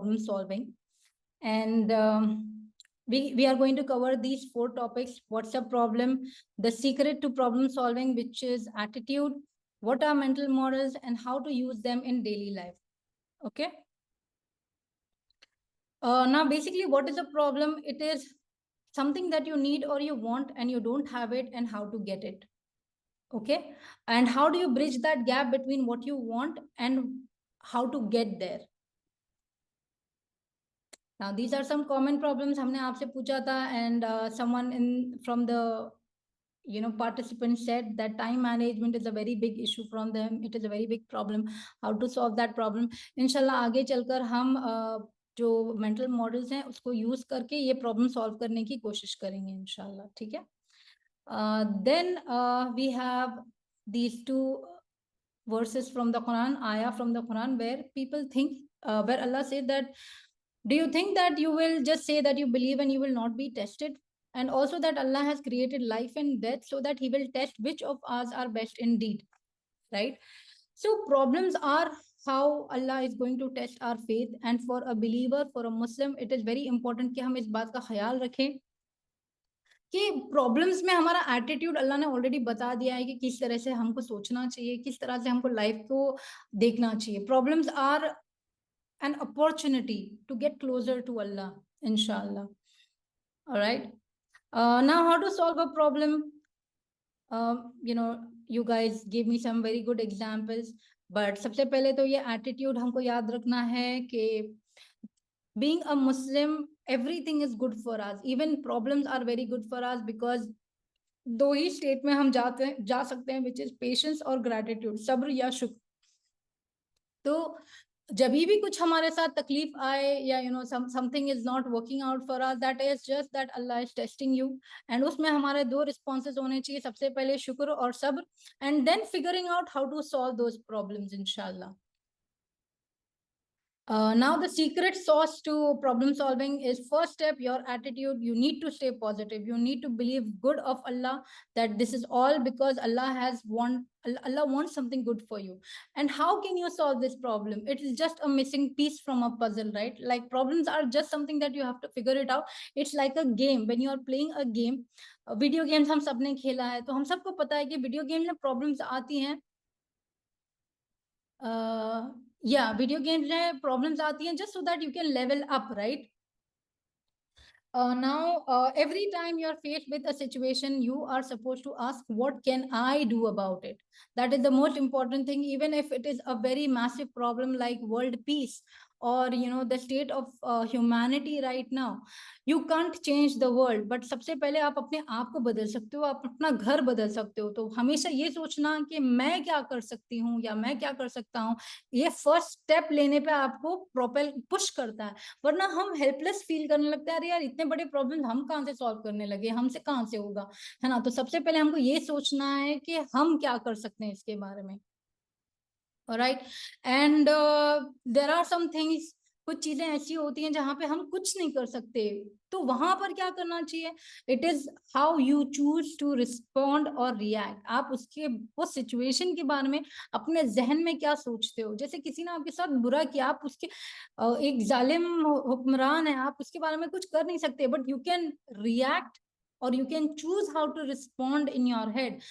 problem solving. And we are going to cover these 4 topics: what's a problem, the secret to problem solving, which is attitude, what are mental models, and how to use them in daily life. Okay. Now, basically, what is a problem? It is something that you need or you want and you don't have it, and how to get it. Okay. And how do you bridge that gap between what you want and how to get there? Now, these are some common problems हमने आपसे पूछा था, and someone from the participants said that time management is a very big issue from them. It is a very big problem. How to solve that problem? Inshallah आगे चलकर हम जो mental models हैं उसको use करके ये problem solve करने की कोशिश करेंगे इंशाल्लाह. ठीक है? Then we have these 2 verses from the Quran, ayah from the Quran, where people think, where Allah said that, do you think that you will just say that you believe and you will not be tested? And also that Allah has created life and death so that he will test which of us are best indeed, right? So problems are how Allah is going to test our faith. And for a believer, for a Muslim, it is very important कि हम इस बात का ख्याल रखें कि problems में हमारा एटीट्यूड अल्लाह ने ऑलरेडी बता दिया है कि किस तरह से हमको सोचना चाहिए, किस तरह से हमको लाइफ को देखना चाहिए. Problems are an opportunity to get closer to Allah, inshallah. All right. Now, how to solve a problem? You guys gave me some very good examples, but सबसे पहले तो ये attitude हमको याद रखना है कि being a Muslim, everything is good for us. Even problems are very good for us, because दो ही स्टेट में हम जा सकते हैं, which is patience और gratitude, सब्र या शुक्र. तो जब भी कुछ हमारे साथ तकलीफ आए या something is not working out for us, that is just that Allah is testing you. And उसमें हमारे 2 रिस्पॉन्सेज होने चाहिए. सबसे पहले शुक्र और सब्र, and then figuring out how to solve those problems इंशाल्लाह. Now, the secret sauce to problem solving is, first step, your attitude. You need to stay positive. You need to believe good of Allah, that this is all because Allah wants something good for you. And how can you solve this problem? It is just a missing piece from a puzzle, right? Like, problems are just something that you have to figure it out. It's like a game. When you are playing a game, video games हम सबने खेला है, तो हम सबको पता है कि video game में problems आती हैं. Video games में problems आती हैं just so that you can level up, right? Now, every time you're faced with a situation, you are supposed to ask, what can I do about it? That is the most important thing. Even if it is a very massive problem like world peace, or the state of humanity right now, you can't change the world, but सबसे पहले आप अपने आप को बदल सकते हो, आप अपना घर बदल सकते हो. तो हमेशा ये सोचना कि मैं क्या कर सकती हूँ या मैं क्या कर सकता हूँ, ये फर्स्ट स्टेप लेने पे आपको प्रोपेल पुश करता है. वरना हम हेल्पलेस फील करने लगते हैं, अरे यार इतने बड़े प्रॉब्लम हम कहाँ से सॉल्व करने लगे, हमसे कहाँ से होगा, है ना? तो सबसे पहले हमको ये सोचना है कि हम क्या कर सकते हैं इसके बारे में. Alright. And there are some things, कुछ चीजें ऐसी होती हैं जहां पे हम कुछ नहीं कर सकते, तो वहां पर क्या करना चाहिए? It is how you choose to respond और रिएक्ट. आप उस सिचुएशन के बारे में अपने जहन में क्या सोचते हो. जैसे किसी ने आपके साथ बुरा किया, आप उसके एक जालिम हुक्मरान है, आप उसके बारे में कुछ कर नहीं सकते, बट यू कैन रिएक्ट और you can choose how to respond in your head.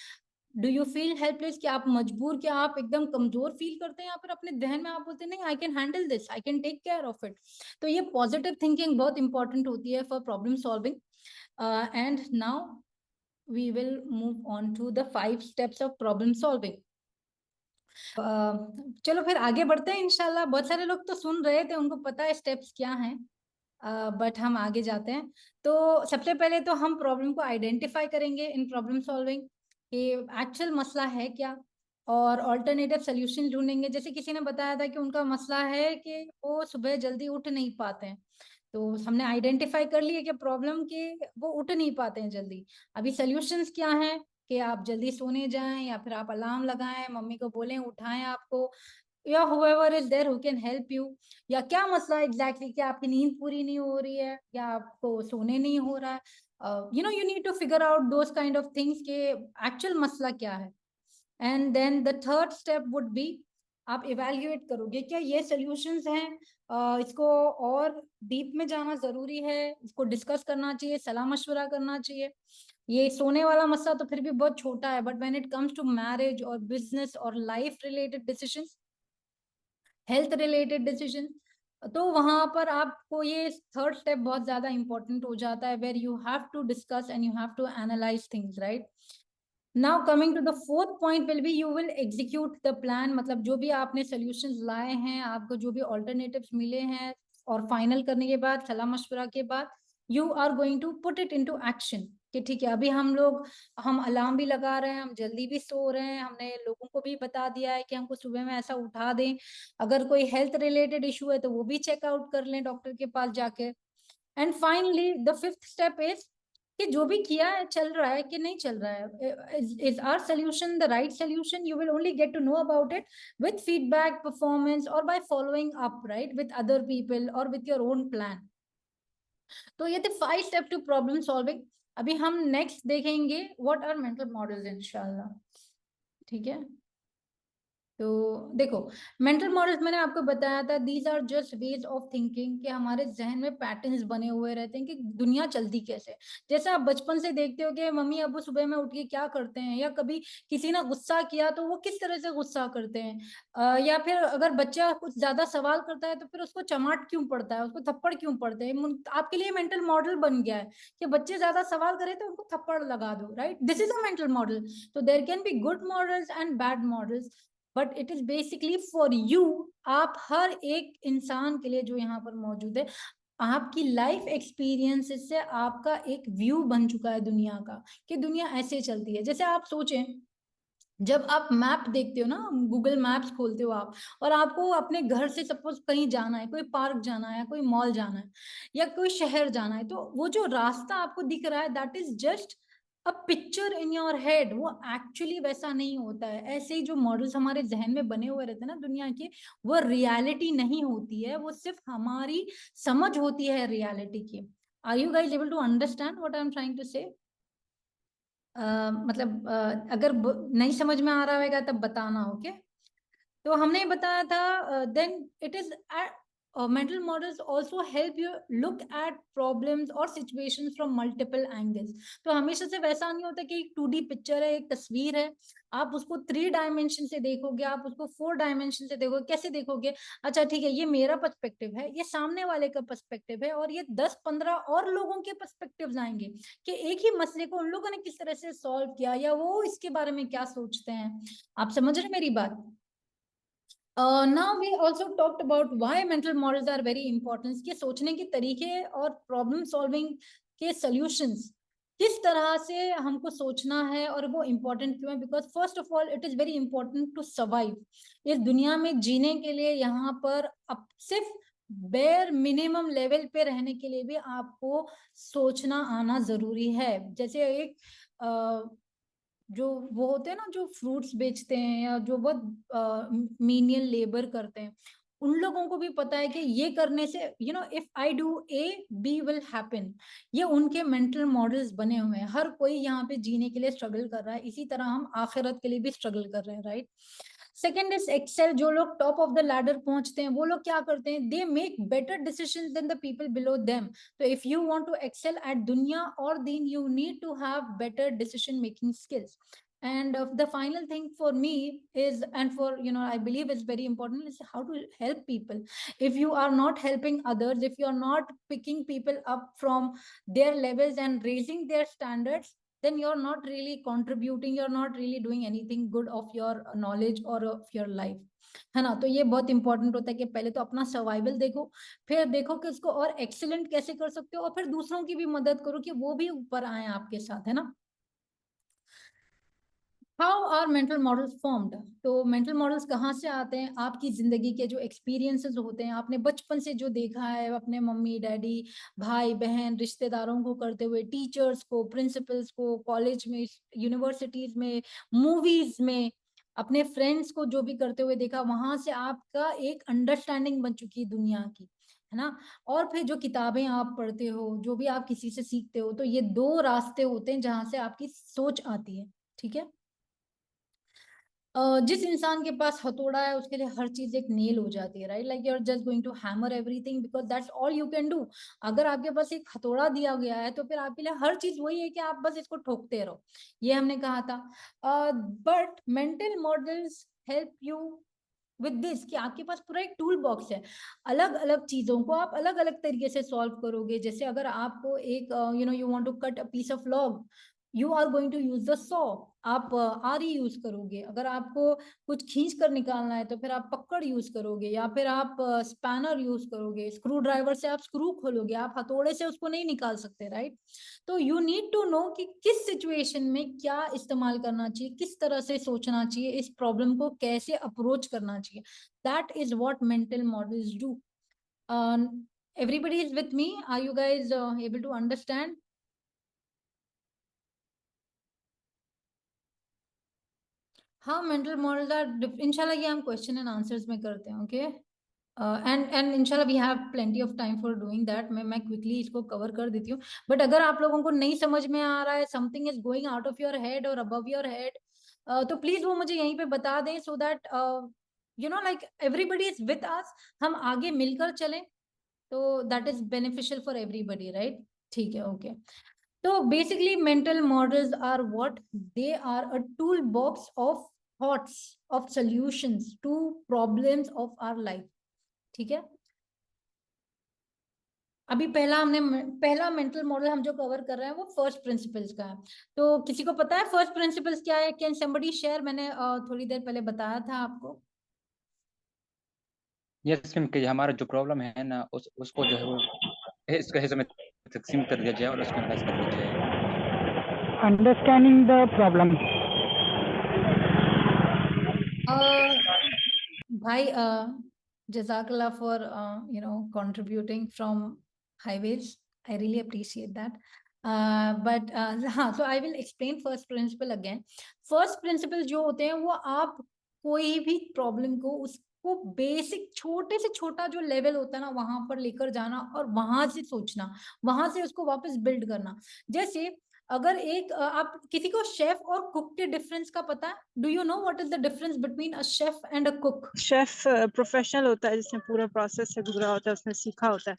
Do you feel helpless, कि आप मजबूर, क्या आप एकदम कमजोर फील करते हैं, या फिर अपने जहन में आप बोलते हैं नहीं, I can handle this, I can take care of it. तो ये पॉजिटिव थिंकिंग बहुत इंपॉर्टेंट होती है for problem solving. And now we will move on to the 5 steps of problem solving. चलो फिर आगे बढ़ते हैं इंशाल्लाह. बहुत सारे लोग तो सुन रहे थे, उनको पता है स्टेप्स क्या हैं, बट हम आगे जाते हैं. तो सबसे पहले तो हम प्रॉब्लम को आइडेंटिफाई करेंगे इन प्रॉब्लम सॉल्विंग, कि एक्चुअल मसला है क्या, और ऑल्टरनेटिव सोल्यूशन ढूंढेंगे. जैसे किसी ने बताया था कि उनका मसला है कि वो सुबह जल्दी उठ नहीं पाते हैं, तो हमने आइडेंटिफाई कर लिया कि प्रॉब्लम के वो उठ नहीं पाते हैं जल्दी. अभी सोल्यूशंस क्या हैं, कि आप जल्दी सोने जाएं, या फिर आप अलार्म लगाएं, मम्मी को बोलें उठाएं आपको, या whoever is there who can help you. या क्या मसला एग्जैक्टली, कि आपकी नींद पूरी नहीं हो रही है या आपको सोने नहीं हो रहा है. You need to figure out those kind of things के एक्चुअल मसला क्या है. And then the third step would be, आप इवेल्युएट करोगे क्या ये सोल्यूशंस हैं इसको और डीप में जाना जरूरी है, इसको डिस्कस करना चाहिए, सलाह मशवरा करना चाहिए। ये सोने वाला मसला तो फिर भी बहुत छोटा है, but when it comes to marriage और बिजनेस और life related decisions, health related decision, तो वहां पर आपको ये थर्ड स्टेप बहुत ज्यादा इंपॉर्टेंट हो जाता है, where you have to discuss and you have to analyse things, right. Now coming to the fourth point will be you will execute the plan, मतलब जो भी आपने सोल्यूशंस लाए हैं, आपको जो भी ऑल्टरनेटिव्स मिले हैं, और फाइनल करने के बाद, सलाह मशवरा के बाद, you are going to put it into action. कि ठीक है, अभी हम अलार्म भी लगा रहे हैं, हम जल्दी भी सो रहे हैं, हमने लोगों को भी बता दिया है कि हमको सुबह में ऐसा उठा दें, अगर कोई हेल्थ रिलेटेड इशू है तो वो भी चेकआउट कर लें डॉक्टर के पास जाके। And finally the fifth step is कि जो भी किया है चल रहा है कि नहीं चल रहा है, is our solution the right solution, you will only get to know about it with feedback, performance, और by following up, right, with other people और विथ योर ओन प्लान। तो ये थे 5 स्टेप टू प्रॉब्लम सॉल्विंग। अभी हम next देखेंगे what are mental models, इंशाल्लाह। ठीक है, तो देखो, मेंटल मॉडल्स मैंने आपको बताया था, these are just ways of thinking, कि हमारे जहन में पैटर्न्स बने हुए रहते हैं कि दुनिया चलती कैसे। जैसे आप बचपन से देखते हो कि मम्मी अबू सुबह में उठ के क्या करते हैं, या कभी किसी ने गुस्सा किया तो वो किस तरह से गुस्सा करते हैं, या फिर अगर बच्चा कुछ ज्यादा सवाल करता है तो फिर उसको चमाट क्यों पड़ता है, उसको थप्पड़ क्यों पड़ते हैं। आपके लिए मेंटल मॉडल बन गया है कि बच्चे ज्यादा सवाल करे तो उनको थप्पड़ लगा दो, right, this is a mental model. तो there can be good models and bad models, but it is basically for you. आप हर एक इंसान के लिए जो यहाँ पर मौजूद है, आपकी लाइफ एक्सपीरियंसेस से आपका एक व्यू बन चुका है दुनिया का, कि दुनिया ऐसे चलती है। जैसे आप सोचें, जब आप मैप देखते हो ना, गूगल मैप्स खोलते हो आप, और आपको अपने घर से सपोज कहीं जाना है, कोई पार्क जाना है, कोई मॉल जाना है, या कोई शहर जाना है, तो वो जो रास्ता आपको दिख रहा है, that is just a picture in your head. वो एक्चुअली वैसा नहीं होता है। ऐसे ही जो मॉडल्स हमारे जहन में बने हुए रहते हैं ना दुनिया के, वो रियलिटी नहीं होती है, वो सिर्फ हमारी समझ होती है रियलिटी की। Are you guys able to understand what I am trying to say? मतलब अगर नहीं समझ में आ रहा होगा तब बताना, ओके। तो हमने बताया था, then it is mental models also help you look at problems और सिचुएशंस फ्रॉम मल्टीपल एंगल्स। तो हमेशा से वैसा नहीं होता कि एक 2D पिक्चर है, एक तस्वीर है, आप उसको 3 डायमेंशन से देखोगे, आप उसको 4 डायमेंशन से देखोगे। कैसे देखोगे? अच्छा ठीक है, ये मेरा पर्सपेक्टिव है, ये सामने वाले का पर्सपेक्टिव है, और ये 10-15 और लोगों के पर्सपेक्टिव्स आएंगे कि एक ही मसले को उन लोगों ने किस तरह से सॉल्व किया, या वो इसके बारे में क्या सोचते हैं। आप समझ रहे मेरी बात? Now we also talked about why mental models are very important, कि सोचने के तरीके और प्रॉब्लम सॉल्विंग के सॉल्यूशंस किस तरह से हमको सोचना है, और वो इम्पोर्टेंट क्यों है। Because first of all it is very important to survive. इस दुनिया में जीने के लिए यहाँ पर अब सिर्फ बेयर मिनिमम लेवल पे रहने के लिए भी आपको सोचना आना जरूरी है। जैसे एक जो वो होते हैं ना, जो फ्रूट्स बेचते हैं, या जो बहुत मीनियल लेबर करते हैं, उन लोगों को भी पता है कि ये करने से, if I do A, B will happen. ये उनके मेंटल मॉडल्स बने हुए हैं। हर कोई यहाँ पे जीने के लिए स्ट्रगल कर रहा है, इसी तरह हम आखिरत के लिए भी स्ट्रगल कर रहे हैं, राइट। Second is Excel. जो लोग टॉप ऑफ द लैडर पहुंचते हैं, वो लोग क्या करते हैं? They make better decision than the people below them. तो if you want to excel at दुनिया और दीन, you need to have better decision making skills. And the final thing for me is, and for I believe it's very important, is how to help people. If you are not helping others, if you are not picking people up from their levels and raising their standards, then you're not really contributing, you're not really doing anything good of your knowledge or of your life, है ना। तो ये बहुत important होता है कि पहले तो अपना सर्वाइवल देखो, फिर देखो कि उसको और एक्सीलेंट कैसे कर सकते हो, और फिर दूसरों की भी मदद करो कि वो भी ऊपर आए आपके साथ, है ना। How are mental models formed? तो मेंटल मॉडल्स कहाँ से आते हैं? आपकी जिंदगी के जो एक्सपीरियंसेस होते हैं, आपने बचपन से जो देखा है अपने मम्मी डैडी, भाई बहन, रिश्तेदारों को करते हुए, टीचर्स को, प्रिंसिपल्स को, कॉलेज में, यूनिवर्सिटीज में, मूवीज में, अपने फ्रेंड्स को जो भी करते हुए देखा, वहां से आपका एक अंडरस्टैंडिंग बन चुकी है दुनिया की, है ना। और फिर जो किताबें आप पढ़ते हो, जो भी आप किसी से सीखते हो, तो ये दो रास्ते होते हैं जहां से आपकी सोच आती है, ठीक है। जिस इंसान के पास हथौड़ा है उसके लिए हर चीज एक नेल हो जाती है, right? Like you are just going to hammer everything because that's all you can do. अगर आपके पास एक हथौड़ा दिया गया है तो फिर आपके लिए हर चीज वही है कि आप बस इसको ठोकते रहो, ये हमने कहा था। But mental models help you with this, कि आपके पास पूरा एक टूल बॉक्स है, अलग अलग चीजों को आप अलग अलग तरीके से सॉल्व करोगे। जैसे अगर आपको एक you want to cut a piece of log, you are going to use the saw, आप आरी यूज करोगे। अगर आपको कुछ खींच कर निकालना है तो फिर आप पकड़ यूज करोगे, या फिर आप स्पैनर यूज करोगे, स्क्रू ड्राइवर से आप स्क्रू खोलोगे, आप हथौड़े से उसको नहीं निकाल सकते, राइट? तो यू नीड टू नो कि किस सिचुएशन में क्या इस्तेमाल करना चाहिए, किस तरह से सोचना चाहिए, इस प्रॉब्लम को कैसे अप्रोच करना चाहिए। That is what mental models do. everybody is with me? Are you guys able to understand? हाँ, मेंटल मॉडल्स आर, इंशाल्लाह ये हम क्वेश्चन एंड आंसर्स में करते हैं, ओके? एंड इंशाल्लाह we have plenty of time for doing that. मैं quickly इसको कवर कर देती हूँ। बट अगर आप लोगों को नहीं समझ में आ रहा है, something is going out of your head और अबव योर हेड, तो प्लीज वो मुझे यहीं पे बता दें, so that like everybody is with us, हम आगे मिलकर चलें, तो that is beneficial for everybody, right? ठीक है, ओके। तो basically mental models are what, they are a tool box of thoughts, of solutions to problems of our life. ठीक है, अभी पहला मेंटल मॉडल हम जो कवर कर रहे हैं वो फर्स्ट प्रिंसिपल्स का है। तो किसी को पता है फर्स्ट प्रिंसिपल्स क्या है? Can somebody share? मैंने थोड़ी देर पहले बताया था आपको। यस मैम, कि हमारा जो प्रॉब्लम है ना उसको जो है वो इसके हिस्से में तकसीम कर दिया जाए और उसको एनालाइज कर दिया जाए। Understanding the problem. भाई, जजाकल्ला for contributing from highways. I really appreciate that. But हाँ, so I will explain first principle again. First principle जो होते हैं वो आप कोई भी प्रॉब्लम को, उसको बेसिक छोटे से छोटा जो लेवल होता है ना वहां पर लेकर जाना और वहां से सोचना, वहां से उसको वापस बिल्ड करना। जैसे अगर एक आप किसी को शेफ और कुक के डिफरेंस का पता है? Do you know what is the difference between a chef and a cook? Chef professional होता है जिसने पूरा प्रोसेस से गुजरा होता है, उसने सीखा होता है।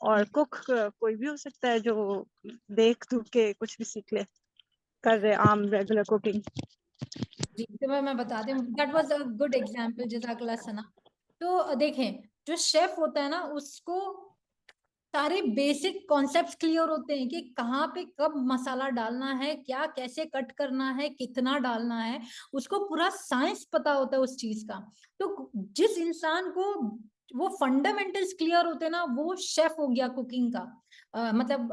और कुक कोई भी हो सकता है जो देख दुख के कुछ भी सीख ले, कर रहे आम रेगुलर कुकिंग। जी, तो मैं बताती हूँ, that was a good example, जज़ाकल्लाह सना। तो देखें, जो शेफ होता है ना उसको सारे बेसिक कॉन्सेप्ट्स क्लियर होते हैं कि कहाँ पे कब मसाला डालना है, क्या कैसे कट करना है, कितना डालना है, उसको पूरा साइंस पता होता है उस चीज का। तो जिस इंसान को वो फंडामेंटल्स क्लियर होते हैं ना, वो शेफ हो गया कुकिंग का। मतलब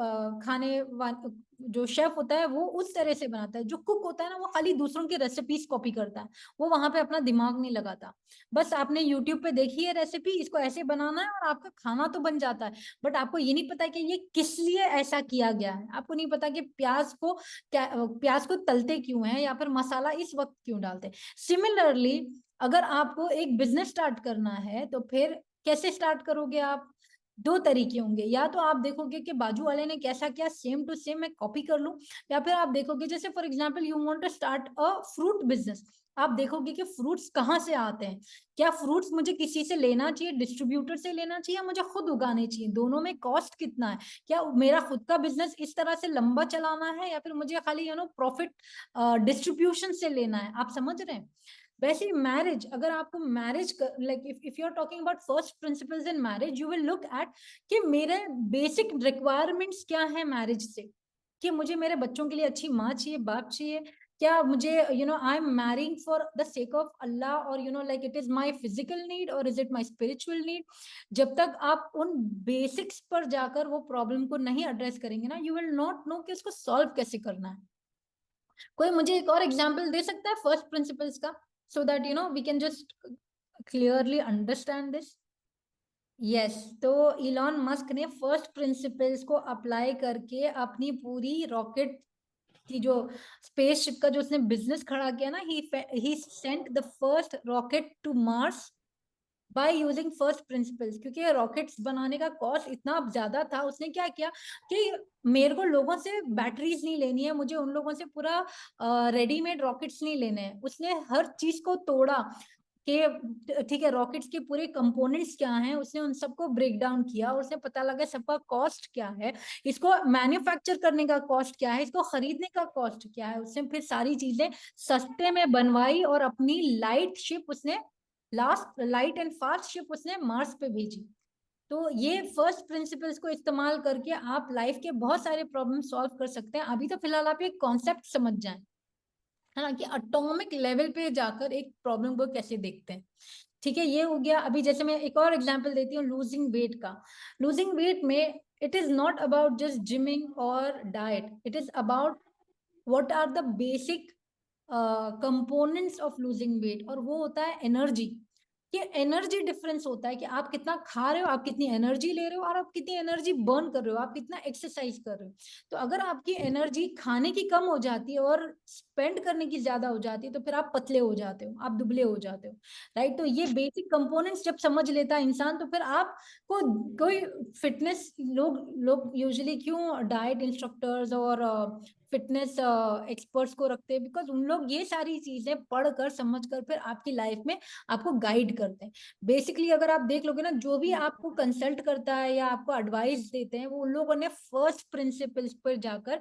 जो शेफ होता है वो उस तरह से बनाता है। जो कुक होता है ना वो खाली दूसरों की रेसिपीज कॉपी करता है, वो वहां पे अपना दिमाग नहीं लगाता। बस आपने यूट्यूब पे देखी है रेसिपी, इसको ऐसे बनाना है और आपका खाना तो बन जाता है। बट आपको ये नहीं पता कि ये किस लिए ऐसा किया गया है, आपको नहीं पता कि प्याज को तलते क्यों है, या फिर मसाला इस वक्त क्यों डालते हैं। सिमिलरली, अगर आपको एक बिजनेस स्टार्ट करना है तो फिर कैसे स्टार्ट करोगे आप? दो तरीके होंगे, या तो आप देखोगे कि बाजू वाले ने कैसा किया, सेम टू सेम मैं कॉपी कर लूं, या फिर आप देखोगे, जैसे for example you want to start a fruit business, आप देखोगे कि फ्रूट्स कहाँ से आते हैं, क्या फ्रूट्स मुझे किसी से लेना चाहिए, डिस्ट्रीब्यूटर से लेना चाहिए, या मुझे खुद उगाने चाहिए, दोनों में कॉस्ट कितना है, क्या मेरा खुद का बिजनेस इस तरह से लंबा चलाना है, या फिर मुझे खाली प्रॉफिट डिस्ट्रीब्यूशन से लेना है। आप समझ रहे हैं? वैसे ही मैरिज, अगर आपको marriage like if you are talking about first principles in marriage, you will look at कि मेरे बेसिक रिक्वायरमेंट्स क्या है मैरिज से, कि मुझे मेरे बच्चों के लिए अच्छी माँ चाहिए, बाप चाहिए, क्या मुझे I am marrying for the sake of Allah, और like it is my physical need और is it my spiritual need. जब तक आप उन बेसिक्स पर जाकर वो प्रॉब्लम को नहीं एड्रेस करेंगे ना, यू विल नॉट नो कि उसको सॉल्व कैसे करना है। कोई मुझे एक और एग्जांपल दे सकता है फर्स्ट प्रिंसिपल्स का, so that we can just clearly understand this? Yes, तो इलॉन मस्क ने फर्स्ट प्रिंसिपल्स को अप्लाई करके अपनी पूरी रॉकेट की जो स्पेसशिप का जो उसने बिजनेस खड़ा किया ना, he sent the first rocket to Mars by using first principles. क्योंकि रॉकेट्स बनाने का कॉस्ट इतना ज्यादा था, उसने क्या किया कि मेरे को लोगों से बैटरीज नहीं लेनी है, मुझे उन लोगों से पूरा रेडीमेड रॉकेट्स नहीं लेने हैं। उसने हर चीज को तोड़ा कि ठीक है रॉकेट्स के पूरे कंपोनेंट्स क्या हैं, उसने उन सबको ब्रेक डाउन किया और उसे पता लगा सबका कॉस्ट क्या है, इसको मैन्युफैक्चर करने का कॉस्ट क्या है, इसको खरीदने का कॉस्ट क्या है। उसने फिर सारी चीजें सस्ते में बनवाई और अपनी लाइट शिप उसने लाइट एंड फास्ट शिप उसने मार्स पे भेजी। तो ये फर्स्ट प्रिंसिपल्स को इस्तेमाल करके आप लाइफ के बहुत सारे प्रॉब्लम सॉल्व कर सकते हैं। अभी तो फिलहाल आप ये कॉन्सेप्ट समझ जाएं, है ना, कि एटॉमिक लेवल पे जाकर एक प्रॉब्लम को कैसे देखते हैं। ठीक है, ये हो गया। अभी जैसे मैं एक और एग्जांपल देती हूँ लूजिंग वेट का। लूजिंग वेट में it is not about just gymming और diet, it is about what are the basic components of losing weight, और वो होता है एनर्जी। ये एनर्जी डिफरेंस होता है कि आप कितना खा रहे हो, आप कितनी एनर्जी ले रहे हो, और आप कितनी एनर्जी बर्न कर रहे हो, आप कितना एक्सरसाइज कर रहे हो। तो अगर आपकी एनर्जी खाने की कम हो जाती है और स्पेंड करने की ज्यादा हो जाती है, तो फिर आप पतले हो जाते हो, आप दुबले हो जाते हो, राइट। तो ये बेसिक कंपोनेंट्स जब समझ लेता है इंसान, तो फिर आपको कोई फिटनेस लोग लोग यूजुअली क्यों डाइट इंस्ट्रक्टर्स और फिटनेस एक्सपर्ट्स को रखते हैं, बिकॉज उन लोग ये सारी चीजें पढ़कर समझकर फिर आपकी लाइफ में आपको गाइड करते हैं। बेसिकली अगर आप देख लोगे ना, जो भी आपको कंसल्ट करता है या आपको एडवाइस देते हैं, वो उन लोगों ने फर्स्ट प्रिंसिपल्स पर जाकर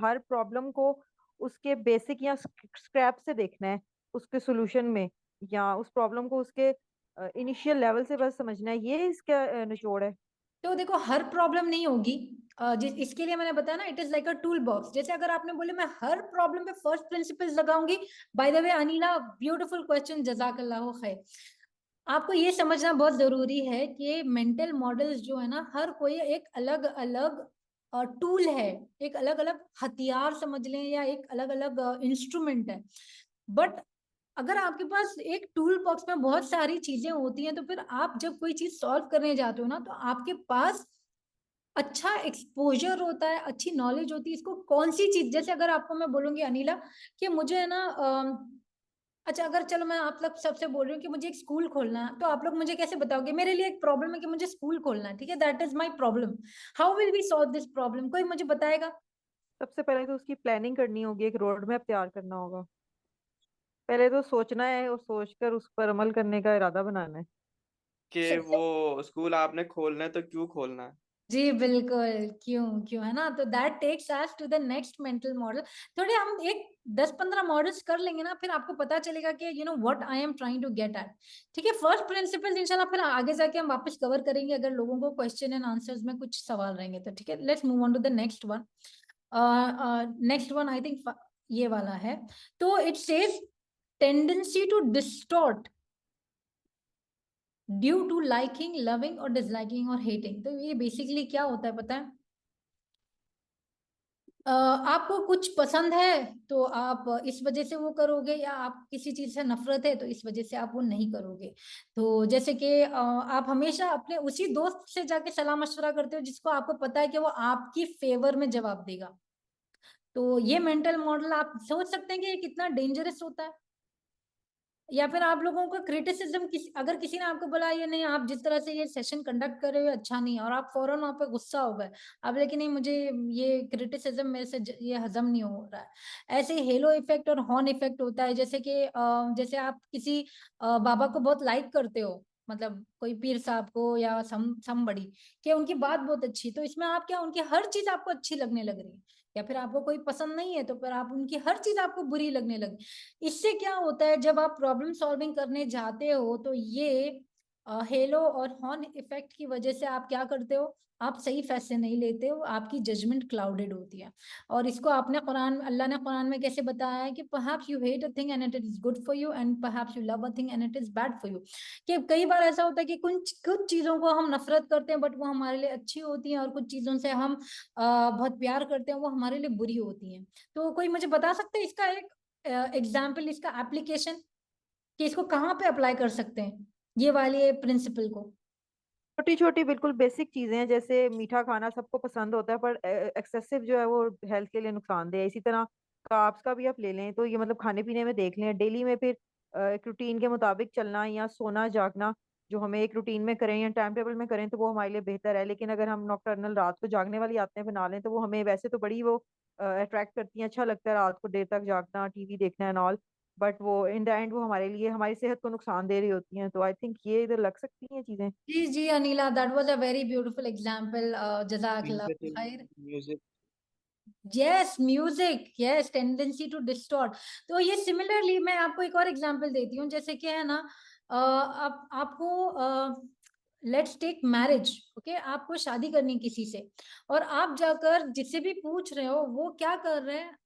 हर प्रॉब्लम को उसके बेसिक या स्क्रैप से देखना है, उसके सॉल्यूशन में, या उस प्रॉब्लम को उसके इनिशियल लेवल से बस समझना है, ये इसका निचोड़ है। तो देखो हर प्रॉब्लम नहीं होगी, जिस इसके लिए मैंने बताया ना, it is like a tool box. जैसे अगर आपने बोले मैं हर प्रॉब्लम पे फर्स्ट प्रिंसिपल्स लगाऊंगी, by the way Anila, beautiful question, जजाकल्लाह खैर। आपको ये समझना बहुत जरूरी है कि मेंटल मॉडल्स जो है ना, हर कोई एक अलग अलग टूल है, एक अलग अलग हथियार समझ लें, या एक अलग अलग इंस्ट्रूमेंट है। बट अगर आपके पास एक टूल बॉक्स में बहुत सारी चीजें होती हैं, तो फिर आप जब कोई चीज सॉल्व करने जाते हो ना, तो आपके पास अच्छा एक्सपोजर होता है, अच्छी नॉलेज होती है, इसको कौन सी चीज, जैसे अगर आपको मैं बोलूंगी अनिला कि मुझे है ना अच्छा, अगर चलो मैं आप लोग सबसे बोल रही हूँ कि मुझे एक स्कूल खोलना है, तो आप लोग मुझे कैसे बताओगे, मेरे लिए एक प्रॉब्लम है कि मुझे स्कूल खोलना है, ठीक है, that is my problem, how will we solve this problem, कोई मुझे बताएगा। सबसे पहले तो उसकी प्लानिंग करनी होगी, एक रोड मैप तैयार करना होगा। पहले तो सोचना है और सोचकर उस पर अमल करने का इरादा बनाना है। कि सबसे वो स्कूल आपने खोलना है तो क्यों खोलना है। जी बिल्कुल, क्यों क्यों, है ना। तो that takes us to the next mental model. थोड़े हम एक 10-15 मॉडल्स कर लेंगे ना, फिर आपको पता चलेगा कि you know what I am trying to get at. ठीक है, फर्स्ट प्रिंसिपल इंशाल्लाह फिर आगे जाके हम वापस कवर करेंगे, अगर लोगों को क्वेश्चन एंड आंसर्स में कुछ सवाल रहेंगे तो। ठीक है, let's move on to the next one. Next one I think ये वाला है। तो it says tendency to distort due to liking, loving और डिसलाइकिंग और हेटिंग। तो ये बेसिकली क्या होता है पता है, आपको कुछ पसंद है तो आप इस वजह से वो करोगे, या आप किसी चीज से नफरत है तो इस वजह से आप वो नहीं करोगे। तो जैसे कि आप हमेशा अपने उसी दोस्त से जाके सलाह मशवरा करते हो जिसको आपको पता है कि वो आपकी फेवर में जवाब देगा। तो ये मेंटल मॉडल आप सोच सकते हैं कि ये कितना डेंजरस होता है। या फिर आप लोगों का क्रिटिसिज्म, अगर किसी ने आपको बोला ये नहीं, आप जिस तरह से ये सेशन कंडक्ट कर रहे हो अच्छा नहीं है, और आप फौरन वहां पे गुस्सा हो गए, अब लेकिन नहीं मुझे ये क्रिटिसिज्म मेरे से ये हजम नहीं हो रहा है। ऐसे हेलो इफेक्ट और हॉर्न इफेक्ट होता है, जैसे कि जैसे आप किसी बाबा को बहुत लाइक करते हो, मतलब कोई पीर साहब को या समबड़ी, कि उनकी बात बहुत अच्छी, तो इसमें आप क्या, उनकी हर चीज आपको अच्छी लगने लग रही है। या फिर आपको कोई पसंद नहीं है तो फिर आप उनकी हर चीज आपको बुरी लगने लगी। इससे क्या होता है, जब आप प्रॉब्लम सॉल्विंग करने जाते हो, तो ये हेलो और हॉर्न इफेक्ट की वजह से आप क्या करते हो, आप सही फैसले नहीं लेते हो, आपकी जजमेंट क्लाउडेड होती है। और इसको आपने कुरान, अल्लाह ने कुरान में कैसे बताया है कि perhaps you hate a thing and it is good for you and perhaps you love a thing and it is bad for you। कि कई बार ऐसा होता है कि कुछ कुछ चीजों को हम नफरत करते हैं बट वो हमारे लिए अच्छी होती हैं, और कुछ चीजों से हम बहुत प्यार करते हैं, वो हमारे लिए बुरी होती हैं। तो कोई मुझे बता सकते हैं इसका एक एग्जाम्पल, इसका एप्लीकेशन, कि इसको कहाँ पे अप्लाई कर सकते हैं ये वाले प्रिंसिपल को। छोटी छोटी बिल्कुल बेसिक चीजें हैं, जैसे मीठा खाना सबको पसंद होता है, पर एक्सेसिव जो है वो हेल्थ के लिए नुकसानदेह है। इसी तरह कार्ब्स का भी आप ले लें तो ये मतलब खाने पीने में देख लें डेली में, फिर एक रूटीन के मुताबिक चलना या सोना जागना जो हमें एक रूटीन में करें या टाइम टेबल में करें तो वो हमारे लिए बेहतर है। लेकिन अगर हम नॉकटर्नल रात को जागने वाली आदतें बना लें तो वो हमें वैसे तो बड़ी वो अट्रैक्ट करती हैं, अच्छा लगता है रात को देर तक जागना, टीवी देखना एंड ऑल, बट वो इन द एंड वो हमारे लिए हमारी सेहत को नुकसान दे रही होती हैं। तो आई थिंक ये इधर लग सकती हैं चीजें। जी जी Anila, that was a very beautiful example, जज़ाकल्लाह खैर। Music. Yes music, yes tendency to distort. तो ये सिमिलरली मैं आपको एक और एग्जांपल देती हूँ, जैसे कि है ना, आप आपको लेट्स टेक मैरिज, ओके, आपको शादी करनी किसी से, और आप जाकर जिससे भी पूछ रहे हो वो क्या कर रहे हैं,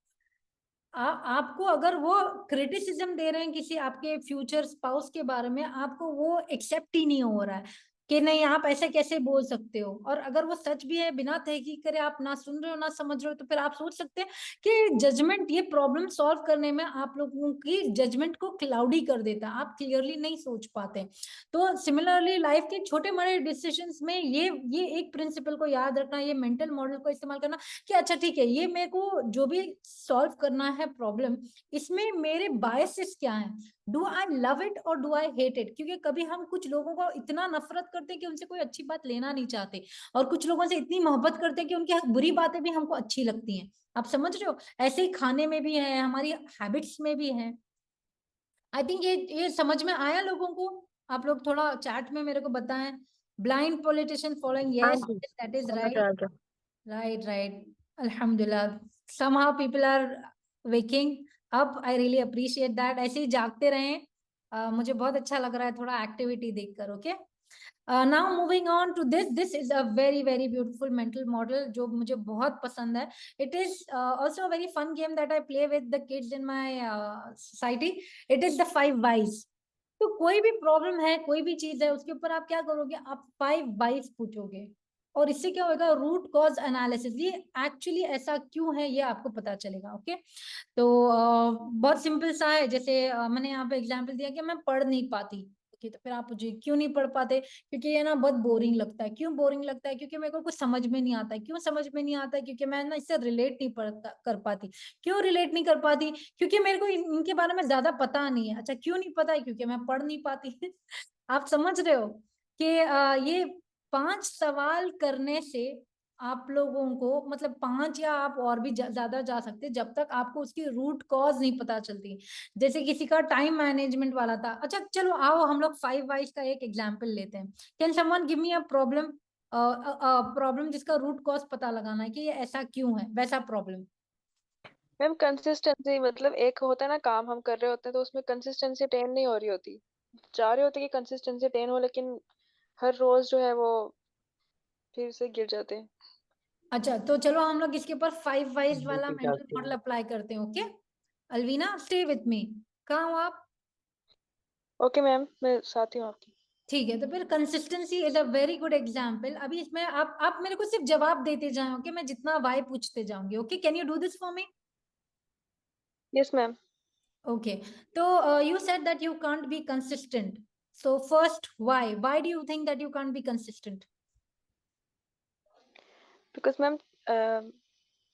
आपको अगर वो क्रिटिसिज्म दे रहे हैं किसी आपके फ्यूचर स्पाउस के बारे में, आपको वो एक्सेप्ट ही नहीं हो रहा है कि नहीं आप ऐसे कैसे बोल सकते हो। और अगर वो सच भी है, बिना तहकीक करे आप ना सुन रहे हो ना समझ रहे हो, तो फिर आप सोच सकते हैं कि जजमेंट, ये प्रॉब्लम सॉल्व करने में आप लोगों की जजमेंट को क्लाउडी कर देता है, आप क्लियरली नहीं सोच पाते। तो सिमिलरली लाइफ के छोटे बड़े डिसीजंस में ये एक प्रिंसिपल को याद रखना, ये मेंटल मॉडल को इस्तेमाल करना कि अच्छा ठीक है, ये मेरे को जो भी सॉल्व करना है प्रॉब्लम, इसमें मेरे बायसेस क्या हैं, डू आई लव इट और डू आई हेट इट। क्योंकि कभी हम कुछ लोगों को इतना नफरत करते हैं कि उनसे कोई अच्छी बात लेना नहीं चाहते, और कुछ लोगों से इतनी मोहब्बत करते हैं कि उनकी बुरी बातें भी हमको अच्छी लगती हैं। आप समझ रहे हो, ऐसे ही खाने में भी है, हमारी हैबिट्स में भी है। आई थिंक ये समझ में आया लोगों को। आप लोग थोड़ा चैट में मेरे को बताएं। ब्लाइंड पॉलिटिशियन फॉलोइंग, हाँ यस जी, दैट इज समझ राइट। आ गया। Right, right. Alhamdulillah. Somehow people are waking up. I really appreciate that. ऐसे ही जागते रहें। मुझे बहुत अच्छा लग रहा है थोड़ा एक्टिविटी देखकर। Okay, now moving on to this is a very very beautiful mental model जो मुझे बहुत पसंद है। It is also a very fun game that I play with the kids in my society. It is the 5 whys. तो कोई भी problem है, कोई भी चीज है, उसके ऊपर आप क्या करोगे, आप 5 whys पूछोगे, और इससे क्या होगा, रूट कॉज एनालिसिस, ये एक्चुअली ऐसा क्यों है ये आपको पता चलेगा। ओके, तो बहुत सिंपल सा है, जैसे मैंने यहाँ पे एग्जांपल दिया कि मैं पढ़ नहीं पाती। ओके, तो फिर आप पूछिए क्यों नहीं पढ़ पाते, क्योंकि ये ना बहुत बोरिंग लगता है। क्यों बोरिंग लगता है, क्योंकि मेरे को कुछ समझ में नहीं आता है। क्यों समझ में नहीं आता है, क्योंकि मैं ना इससे रिलेट नहीं कर पाती। क्यों रिलेट नहीं कर पाती, क्योंकि मेरे को इनके बारे में ज्यादा पता नहीं है। अच्छा, क्यों नहीं पता है, क्योंकि मैं पढ़ नहीं पाती। आप समझ रहे हो कि ये 5 सवाल करने से आप लोगों को, मतलब 5 या आप और भी ज्यादा जा सकते, जब तक आपको उसकी रूट कॉज नहीं पता चलती। जैसे किसी का टाइम मैनेजमेंट वाला था। अच्छा चलो आओ हम लोग 5 वाइज का एक एग्जांपल लेते हैं। Can someone give me a problem, problem जिसका रूट कॉज पता लगाना है कि ये ऐसा क्यों है, वैसा प्रॉब्लम। मैम कंसिस्टेंसी, मतलब एक होता है ना काम हम कर रहे होते हैं तो उसमें कंसिस्टेंसी अटेन नहीं हो रही होती, चाह रहे होते कि कंसिस्टेंसी अटेन हो, लेकिन हर रोज जो है वो फिर से गिर जाते हैं। अच्छा तो चलो हम लोग इसके ऊपर 5 वाइज वाला बिल्कुल मेंटल जाते मॉडल हैं। अप्लाई करते हैं। Okay, Alvina stay with me. कहाँ हो आप? ओके मैम, मैं साथ ही हूँ आपकी। ठीक है, तो फिर consistency is a very good example. अभी इसमें आप मेरे को सिर्फ जवाब देते जाओ, ओके, मैं जितना वाई पूछते जाऊंगी। Okay, can you do this for me? Yes ma'am. Okay, तो you said that you can't be consistent. So first, why do you think that you can't be consistent? Because ma'am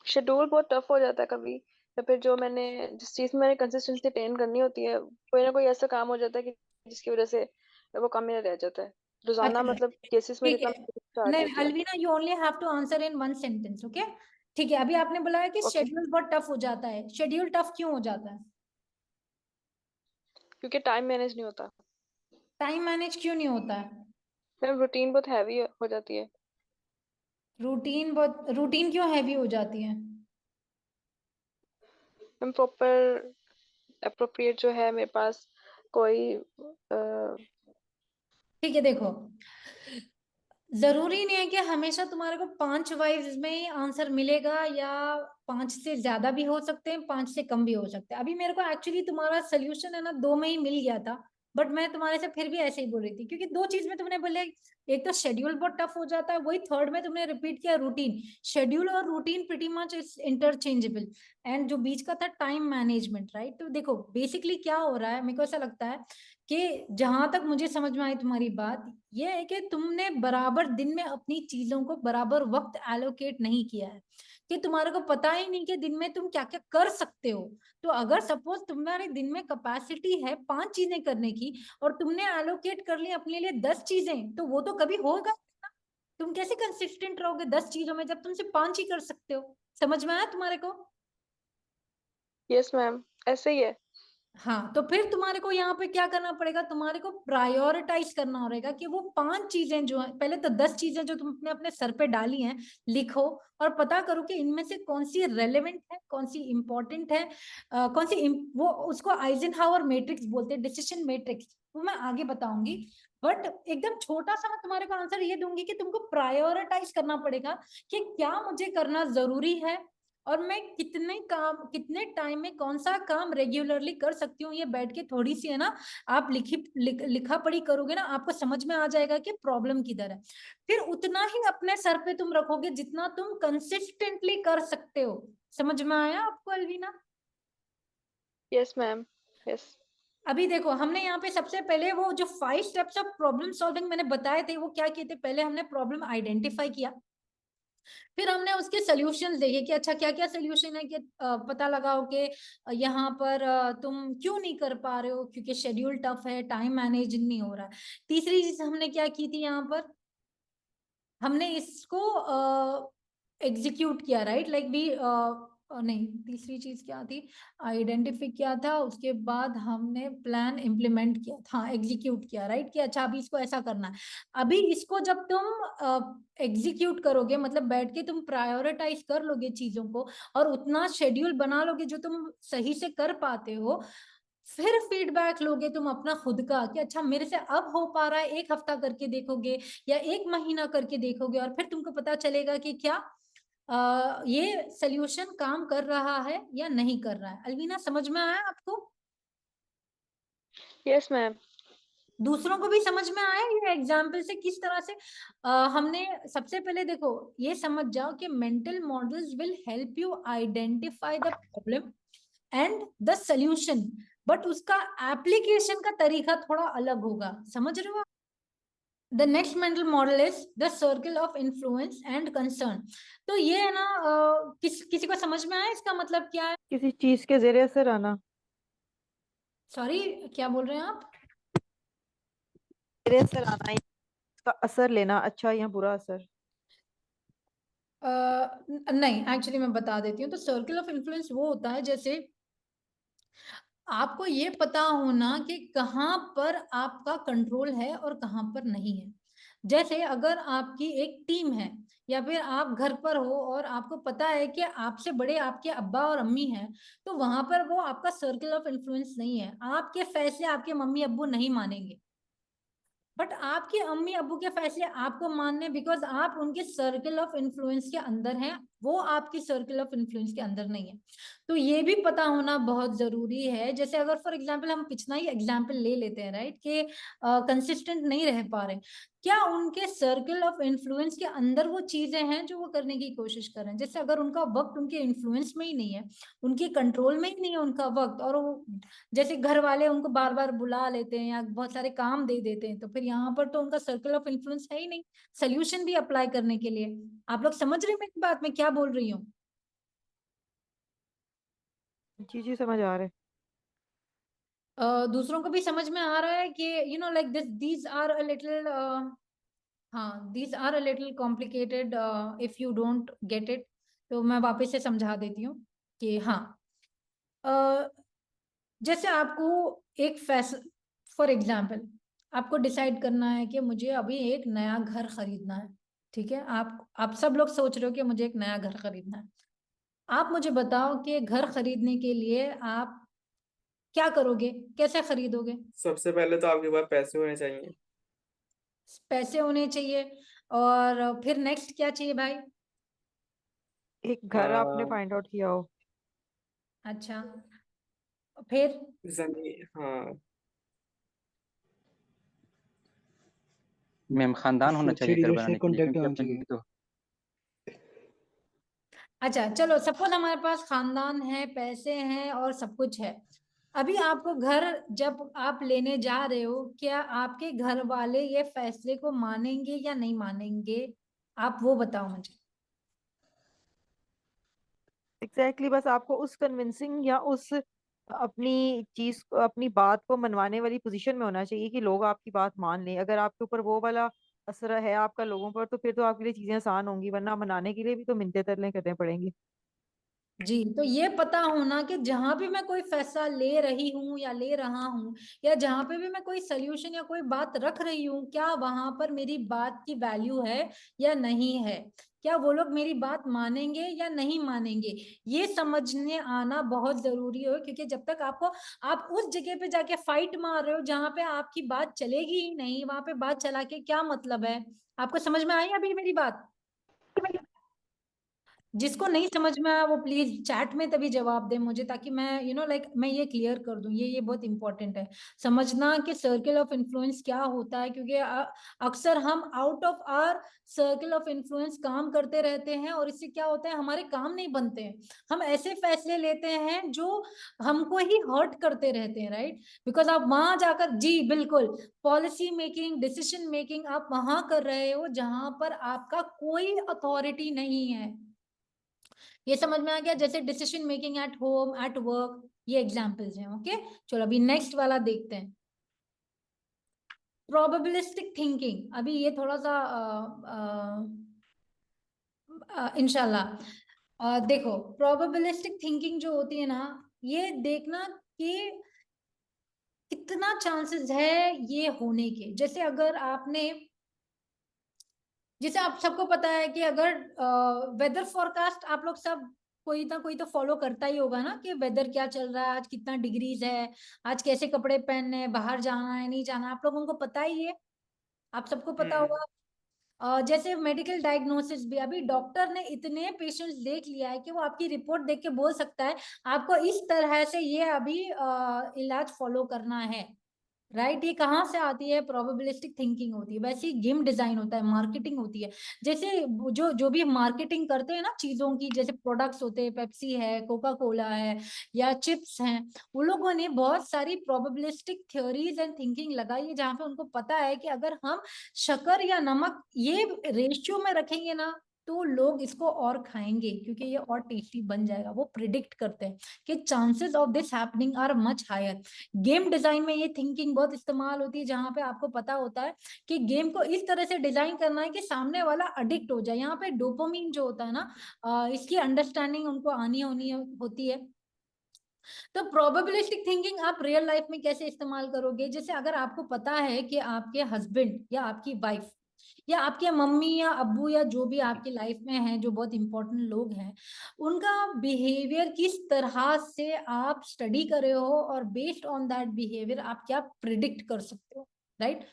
schedule बहुत tough हो जाता है कभी, या फिर जो मैंने जिस चीज में मैंने कंसिस्टेंसी अटेन करनी होती है कोई ना कोई ऐसा काम हो जाता है कि जिसकी वजह से वो कम ही रह जाता है। रोजाना अच्छा मतलब केसेस में ठीक जितना है, स्टार्ट नहीं होती है। Alvina, you only have to answer in 1 sentence. Okay, ठीक है, अभी आपने बोला है कि ओके, शेड्यूल बहुत टफ हो जाता है। शेड्यूल टफ क्यों हो जाता है? क्योंकि टाइम मैनेज नहीं होता टाइम मैनेज क्यों नहीं होता है? मैम, रूटीन बहुत हैवी हो जाती है। रूटीन क्यों हैवी हो जाती है? मैम प्रॉपर अप्रोप्रिएट जो है मेरे पास कोई ठीक है, देखो, जरूरी नहीं है कि हमेशा तुम्हारे को 5 वाइज में ही आंसर मिलेगा, या 5 से ज्यादा भी हो सकते हैं, 5 से कम भी हो सकते हैं। अभी मेरे को एक्चुअली तुम्हारा सोल्यूशन है ना 2 में ही मिल गया था, बट मैं तुम्हारे से फिर भी ऐसे ही बोल रही थी, क्योंकि दो चीज में तुमने बोले, एक तो शेड्यूल बहुत टफ हो जाता है, वही थर्ड में तुमने रिपीट किया रूटीन। शेड्यूल और routine pretty much is interchangeable, and जो बीच का था टाइम मैनेजमेंट, राइट। तो देखो बेसिकली क्या हो रहा है, मेरे को ऐसा लगता है कि जहां तक मुझे समझ में आई तुम्हारी बात, ये है कि तुमने बराबर दिन में अपनी चीजों को बराबर वक्त एलोकेट नहीं किया है, कि तुम्हारे को पता ही नहीं कि दिन में तुम क्या क्या कर सकते हो। तो अगर सपोज तुम्हारे दिन में कैपेसिटी है 5 चीजें करने की, और तुमने एलोकेट कर ली अपने लिए 10 चीजें, तो वो तो कभी होगा ना। तुम कैसे कंसिस्टेंट रहोगे 10 चीजों में जब तुम सिर्फ 5 ही कर सकते हो। समझ में आया तुम्हारे को? यस मैम, ऐसे ही है। हाँ, तो फिर तुम्हारे को यहाँ पे क्या करना पड़ेगा, तुम्हारे को प्रायोरिटाइज करना होगा कि वो 5 चीजें जो है, पहले तो 10 चीजें जो तुमने अपने सर पे डाली हैं लिखो, और पता करो कि इनमें से कौन सी रेलेवेंट है, कौन सी इंपॉर्टेंट है, कौन सी वो उसको आइजनहावर मैट्रिक्स बोलते हैं, डिसीजन मैट्रिक्स, वो मैं आगे बताऊंगी। बट एकदम छोटा सा मैं तुम्हारे को आंसर ये दूंगी कि तुमको प्रायोरिटाइज करना पड़ेगा कि क्या मुझे करना जरूरी है, और मैं कितने काम कितने टाइम में कौन सा काम रेगुलरली कर सकती हूँ। ये बैठ के थोड़ी सी है ना, आप लिखा पढ़ी करोगे ना, आपको समझ में आ जाएगा कि प्रॉब्लम किधर है। फिर उतना ही अपने सर पे तुम रखोगे जितना तुम कंसिस्टेंटली कर सकते हो। समझ में आया आपको अलवीना? Yes ma'am, yes. अभी देखो, हमने यहाँ पे सबसे पहले वो जो 5 स्टेप्स ऑफ प्रॉब्लम सॉल्विंग मैंने बताए थे, वो क्या किए थे, पहले हमने प्रॉब्लम आइडेंटिफाई किया, फिर हमने उसके सोल्यूशन देखे कि अच्छा क्या क्या सोल्यूशन है, कि पता लगाओ कि यहाँ पर तुम क्यों नहीं कर पा रहे हो, क्योंकि शेड्यूल टफ है, टाइम मैनेज नहीं हो रहा है। तीसरी चीज हमने क्या की थी, यहाँ पर हमने इसको एग्जीक्यूट किया, राइट, लाइक भी नहीं, तीसरी चीज क्या थी, आइडेंटिफाई किया था, उसके बाद हमने प्लान इम्प्लीमेंट किया था, एग्जीक्यूट किया, राइट, कि अच्छा अभी इसको ऐसा करना है। अभी इसको जब तुम एग्जीक्यूट करोगे, मतलब बैठ के तुम प्रायोरिटाइज कर लोगे चीजों को, और उतना शेड्यूल बना लोगे जो तुम सही से कर पाते हो, फिर फीडबैक लोगे तुम अपना खुद का, कि अच्छा मेरे से अब हो पा रहा है, 1 हफ्ता करके देखोगे या 1 महीना करके देखोगे, और फिर तुमको पता चलेगा कि क्या ये सोल्यूशन काम कर रहा है या नहीं कर रहा है। अलवीना समझ में आया आपको? Yes ma'am. दूसरों को भी समझ में आया ये एग्जाम्पल से किस तरह से हमने सबसे पहले देखो ये समझ जाओ कि mental models will help you identify the problem and the solution, but उसका एप्लीकेशन का तरीका थोड़ा अलग होगा। समझ रहे हो? The next mental model is the circle of influence and concern. तो ये है ना, किसी को समझ में आया इसका मतलब क्या है? किसी चीज के जरिए असर आना, सॉरी, क्या बोल रहे हैं आप? जरिए असर आना, इसका असर लेना, अच्छा या बुरा असर। नहीं, एक्चुअली मैं बता देती हूँ। तो सर्कल ऑफ इन्फ्लुएंस वो होता है जैसे आपको ये पता होना कि कहाँ पर आपका कंट्रोल है और कहाँ पर नहीं है। जैसे अगर आपकी एक टीम है, या फिर आप घर पर हो और आपको पता है कि आपसे बड़े आपके अब्बा और अम्मी हैं, तो वहां पर वो आपका सर्कल ऑफ इन्फ्लुएंस नहीं है, आपके फैसले आपके मम्मी अब्बू नहीं मानेंगे। बट आपके अम्मी अब्बू के फैसले आपको मानने, बिकॉज आप उनके सर्कल ऑफ इन्फ्लुएंस के अंदर हैं, वो आपकी सर्कल ऑफ इन्फ्लुएंस के अंदर नहीं है। तो ये भी पता होना बहुत जरूरी है। जैसे अगर फॉर एग्जांपल हम पिछला ही एग्जांपल ले लेते हैं, राइट, कि कंसिस्टेंट नहीं रह पा रहे, क्या उनके सर्कल ऑफ इन्फ्लुएंस के अंदर वो चीजें हैं जो वो करने की कोशिश कर रहे हैं? जैसे अगर उनका वक्त उनके इन्फ्लुएंस में ही नहीं है, उनके कंट्रोल में ही नहीं है उनका वक्त, और वो जैसे घर वाले उनको बार बार बुला लेते हैं या बहुत सारे काम दे देते हैं, तो फिर यहाँ पर तो उनका सर्कल ऑफ इन्फ्लुएंस है ही नहीं सोल्यूशन भी अप्लाई करने के लिए। आप लोग समझ रहे हैं मेरी बात, मैं क्या बोल रही हूँ? जी जी, समझ आ रहे। दूसरों को भी समझ में आ रहा है कि like these are a little, हाँ, these are a little complicated if you don't get it. तो मैं वापस से समझा देती हूँ कि हाँ, जैसे आपको एक फैसला, फॉर एग्जाम्पल आपको डिसाइड करना है कि मुझे अभी एक नया घर खरीदना है। ठीक है, आप सब लोग सोच रहे हो कि मुझे एक नया घर खरीदना है। आप मुझे बताओ कि घर खरीदने के लिए आप क्या करोगे, कैसे खरीदोगे? सबसे पहले तो आपके पास पैसे होने चाहिए। पैसे होने चाहिए, और फिर नेक्स्ट क्या चाहिए भाई? एक घर आपने आ, फाइंड आउट किया हो। अच्छा, फिर? जमीन, हाँ। मैम खानदान होना अच्छे चाहिए घर डीलर से बनाने के लिए, कॉन्टेक्ट क्योंकि होना अपन चाहिए। तो अच्छा चलो, सपोज हमारे पास खानदान है, पैसे हैं और सब कुछ है। अभी आपको घर जब आप लेने जा रहे हो, क्या आपके घर वाले ये फैसले को मानेंगे या नहीं मानेंगे? आप वो बताओ मुझे। एग्जैक्टली बस आपको उस कन्विंसिंग या उस अपनी चीज अपनी बात को मनवाने वाली पोजीशन में होना चाहिए कि लोग आपकी बात मान लें। अगर आपके ऊपर वो वाला असर है आपका लोगों पर, तो फिर तो आपके लिए चीजें आसान होंगी, वरना मनाने के लिए भी तो मिन्नतें तरले करने पड़ेंगे। जी, तो ये पता होना कि जहां भी मैं कोई फैसला ले रही हूँ या ले रहा हूँ, या जहां पे भी मैं कोई सोल्यूशन या कोई बात रख रही हूँ, क्या वहां पर मेरी बात की वैल्यू है या नहीं है, क्या वो लोग मेरी बात मानेंगे या नहीं मानेंगे, ये समझने आना बहुत जरूरी है। क्योंकि जब तक आप उस जगह पे जाके फाइट मार रहे हो जहां पे आपकी बात चलेगी ही नहीं, वहां पे बात चला के क्या मतलब है? आपको समझ में आई अभी मेरी बात? जिसको नहीं समझ में आया वो प्लीज चैट में तभी जवाब दे मुझे, ताकि मैं मैं ये क्लियर कर दूं। ये बहुत इंपॉर्टेंट है समझना कि सर्कल ऑफ इन्फ्लुएंस क्या होता है। क्योंकि अक्सर हम out of our circle of influence काम करते रहते हैं, और इससे क्या होता है, हमारे काम नहीं बनते हैं। हम ऐसे फैसले लेते हैं जो हमको ही हर्ट करते रहते हैं, राइट? बिकॉज आप वहां जाकर, जी बिल्कुल, पॉलिसी मेकिंग, डिसीजन मेकिंग आप वहां कर रहे हो जहां पर आपका कोई अथॉरिटी नहीं है। ये समझ में आ गया? जैसे decision making at home, at work, ये एग्जांपल्स हैं। ओके, चलो अभी नेक्स्ट वाला देखते हैं। प्रोबेबिलिस्टिक थिंकिंग, अभी ये थोड़ा सा इंशाल्लाह देखो, प्रोबेबिलिस्टिक थिंकिंग जो होती है ना, ये देखना कि कितना चांसेस है ये होने के। जैसे अगर आपने, जैसे आप सबको पता है कि अगर वेदर फोरकास्ट आप लोग सब कोई ना कोई तो फॉलो करता ही होगा ना, कि वेदर क्या चल रहा है, आज कितना डिग्रीज है, आज कैसे कपड़े पहनने हैं, बाहर जाना है नहीं जाना, आप लोगों को पता ही है, आप सबको पता होगा। जैसे मेडिकल डायग्नोसिस भी, अभी डॉक्टर ने इतने पेशेंट्स देख लिया है कि वो आपकी रिपोर्ट देख के बोल सकता है आपको इस तरह से ये अभी इलाज फॉलो करना है, राइट? ये कहाँ से आती है? प्रोबेबिलिस्टिक थिंकिंग होती है। वैसे ही गेम डिजाइन होता है, मार्केटिंग होती है। जैसे जो जो भी मार्केटिंग करते हैं ना चीजों की, जैसे प्रोडक्ट्स होते हैं, पेप्सी है, कोका कोला है, या चिप्स हैं, उन लोगों ने बहुत सारी प्रोबेबिलिस्टिक थ्योरीज एंड थिंकिंग लगाई है, जहां पे उनको पता है कि अगर हम शक्कर या नमक ये रेशियो में रखेंगे ना, तो लोग इसको और खाएंगे क्योंकि ये और टेस्टी बन जाएगा। वो प्रिडिक्ट करते हैं कि chances of this happening are much higher. Game design में ये थिंकिंग बहुत इस्तेमाल होती है, जहां पे आपको पता होता है कि गेम को इस तरह से डिजाइन करना है कि सामने वाला अडिक्ट हो जाए। यहाँ पे डोपामिन जो होता है ना, इसकी अंडरस्टैंडिंग उनको आनी होनी होती है। तो प्रोबेबिलिस्टिक थिंकिंग आप रियल लाइफ में कैसे इस्तेमाल करोगे? जैसे अगर आपको पता है कि आपके हस्बैंड या आपकी वाइफ या आपके मम्मी या अब्बू या जो भी आपकी लाइफ में हैं, जो बहुत इंपॉर्टेंट लोग हैं, उनका बिहेवियर किस तरह से आप स्टडी कर रहे हो, और बेस्ड ऑन दैट बिहेवियर आप क्या प्रिडिक्ट कर सकते हो, right?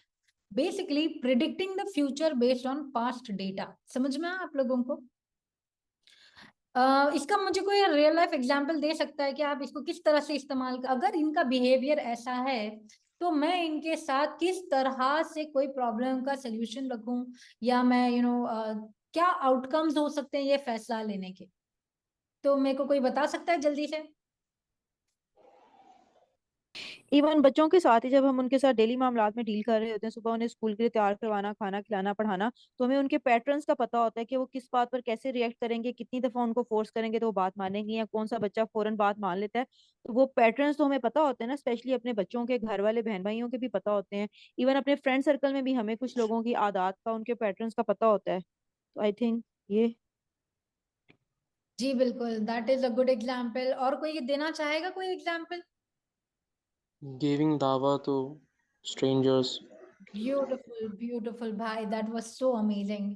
Basically predicting the future based on past data. समझ में आया आप लोगों को? इसका मुझे कोई रियल लाइफ एग्जांपल दे सकता है कि आप इसको किस तरह से इस्तेमाल कर, अगर इनका बिहेवियर ऐसा है तो मैं इनके साथ किस तरह से कोई प्रॉब्लम का सोल्यूशन रखूं, या मैं क्या आउटकम्स हो सकते हैं ये फैसला लेने के? तो मेरे को कोई बता सकता है जल्दी से? इवन बच्चों के साथ ही जब हम उनके साथ डेली मामलात में डील कर रहे होते हैं, सुबह उन्हें स्कूल के लिए तैयार करवाना, खाना खिलाना, पढ़ाना, तो हमें उनके पैटर्न्स का पता होता है कि वो किस बात पर कैसे रिएक्ट करेंगे, कितनी दफा उनको फोर्स करेंगे तो वो बात मानेंगे, या कौन सा बच्चा फौरन बात मान लेता है। तो वो पैटर्न्स तो हमें पता होते हैं ना, स्पेशली अपने बच्चों के घर वाले बहन भाइयों के भी पता होते हैं। इवन अपने फ्रेंड सर्कल में भी हमें कुछ लोगों की आदत का, उनके पैटर्न्स का पता होता है। तो आई थिंक ये जी बिल्कुल, that is a good example. और कोई देना चाहेगा कोई एग्जाम्पल? गिविंग दावा टू स्ट्रेंजर्स। ब्यूटिफुल ब्यूटिफुल भाई, दैट वाज सो अमेजिंग,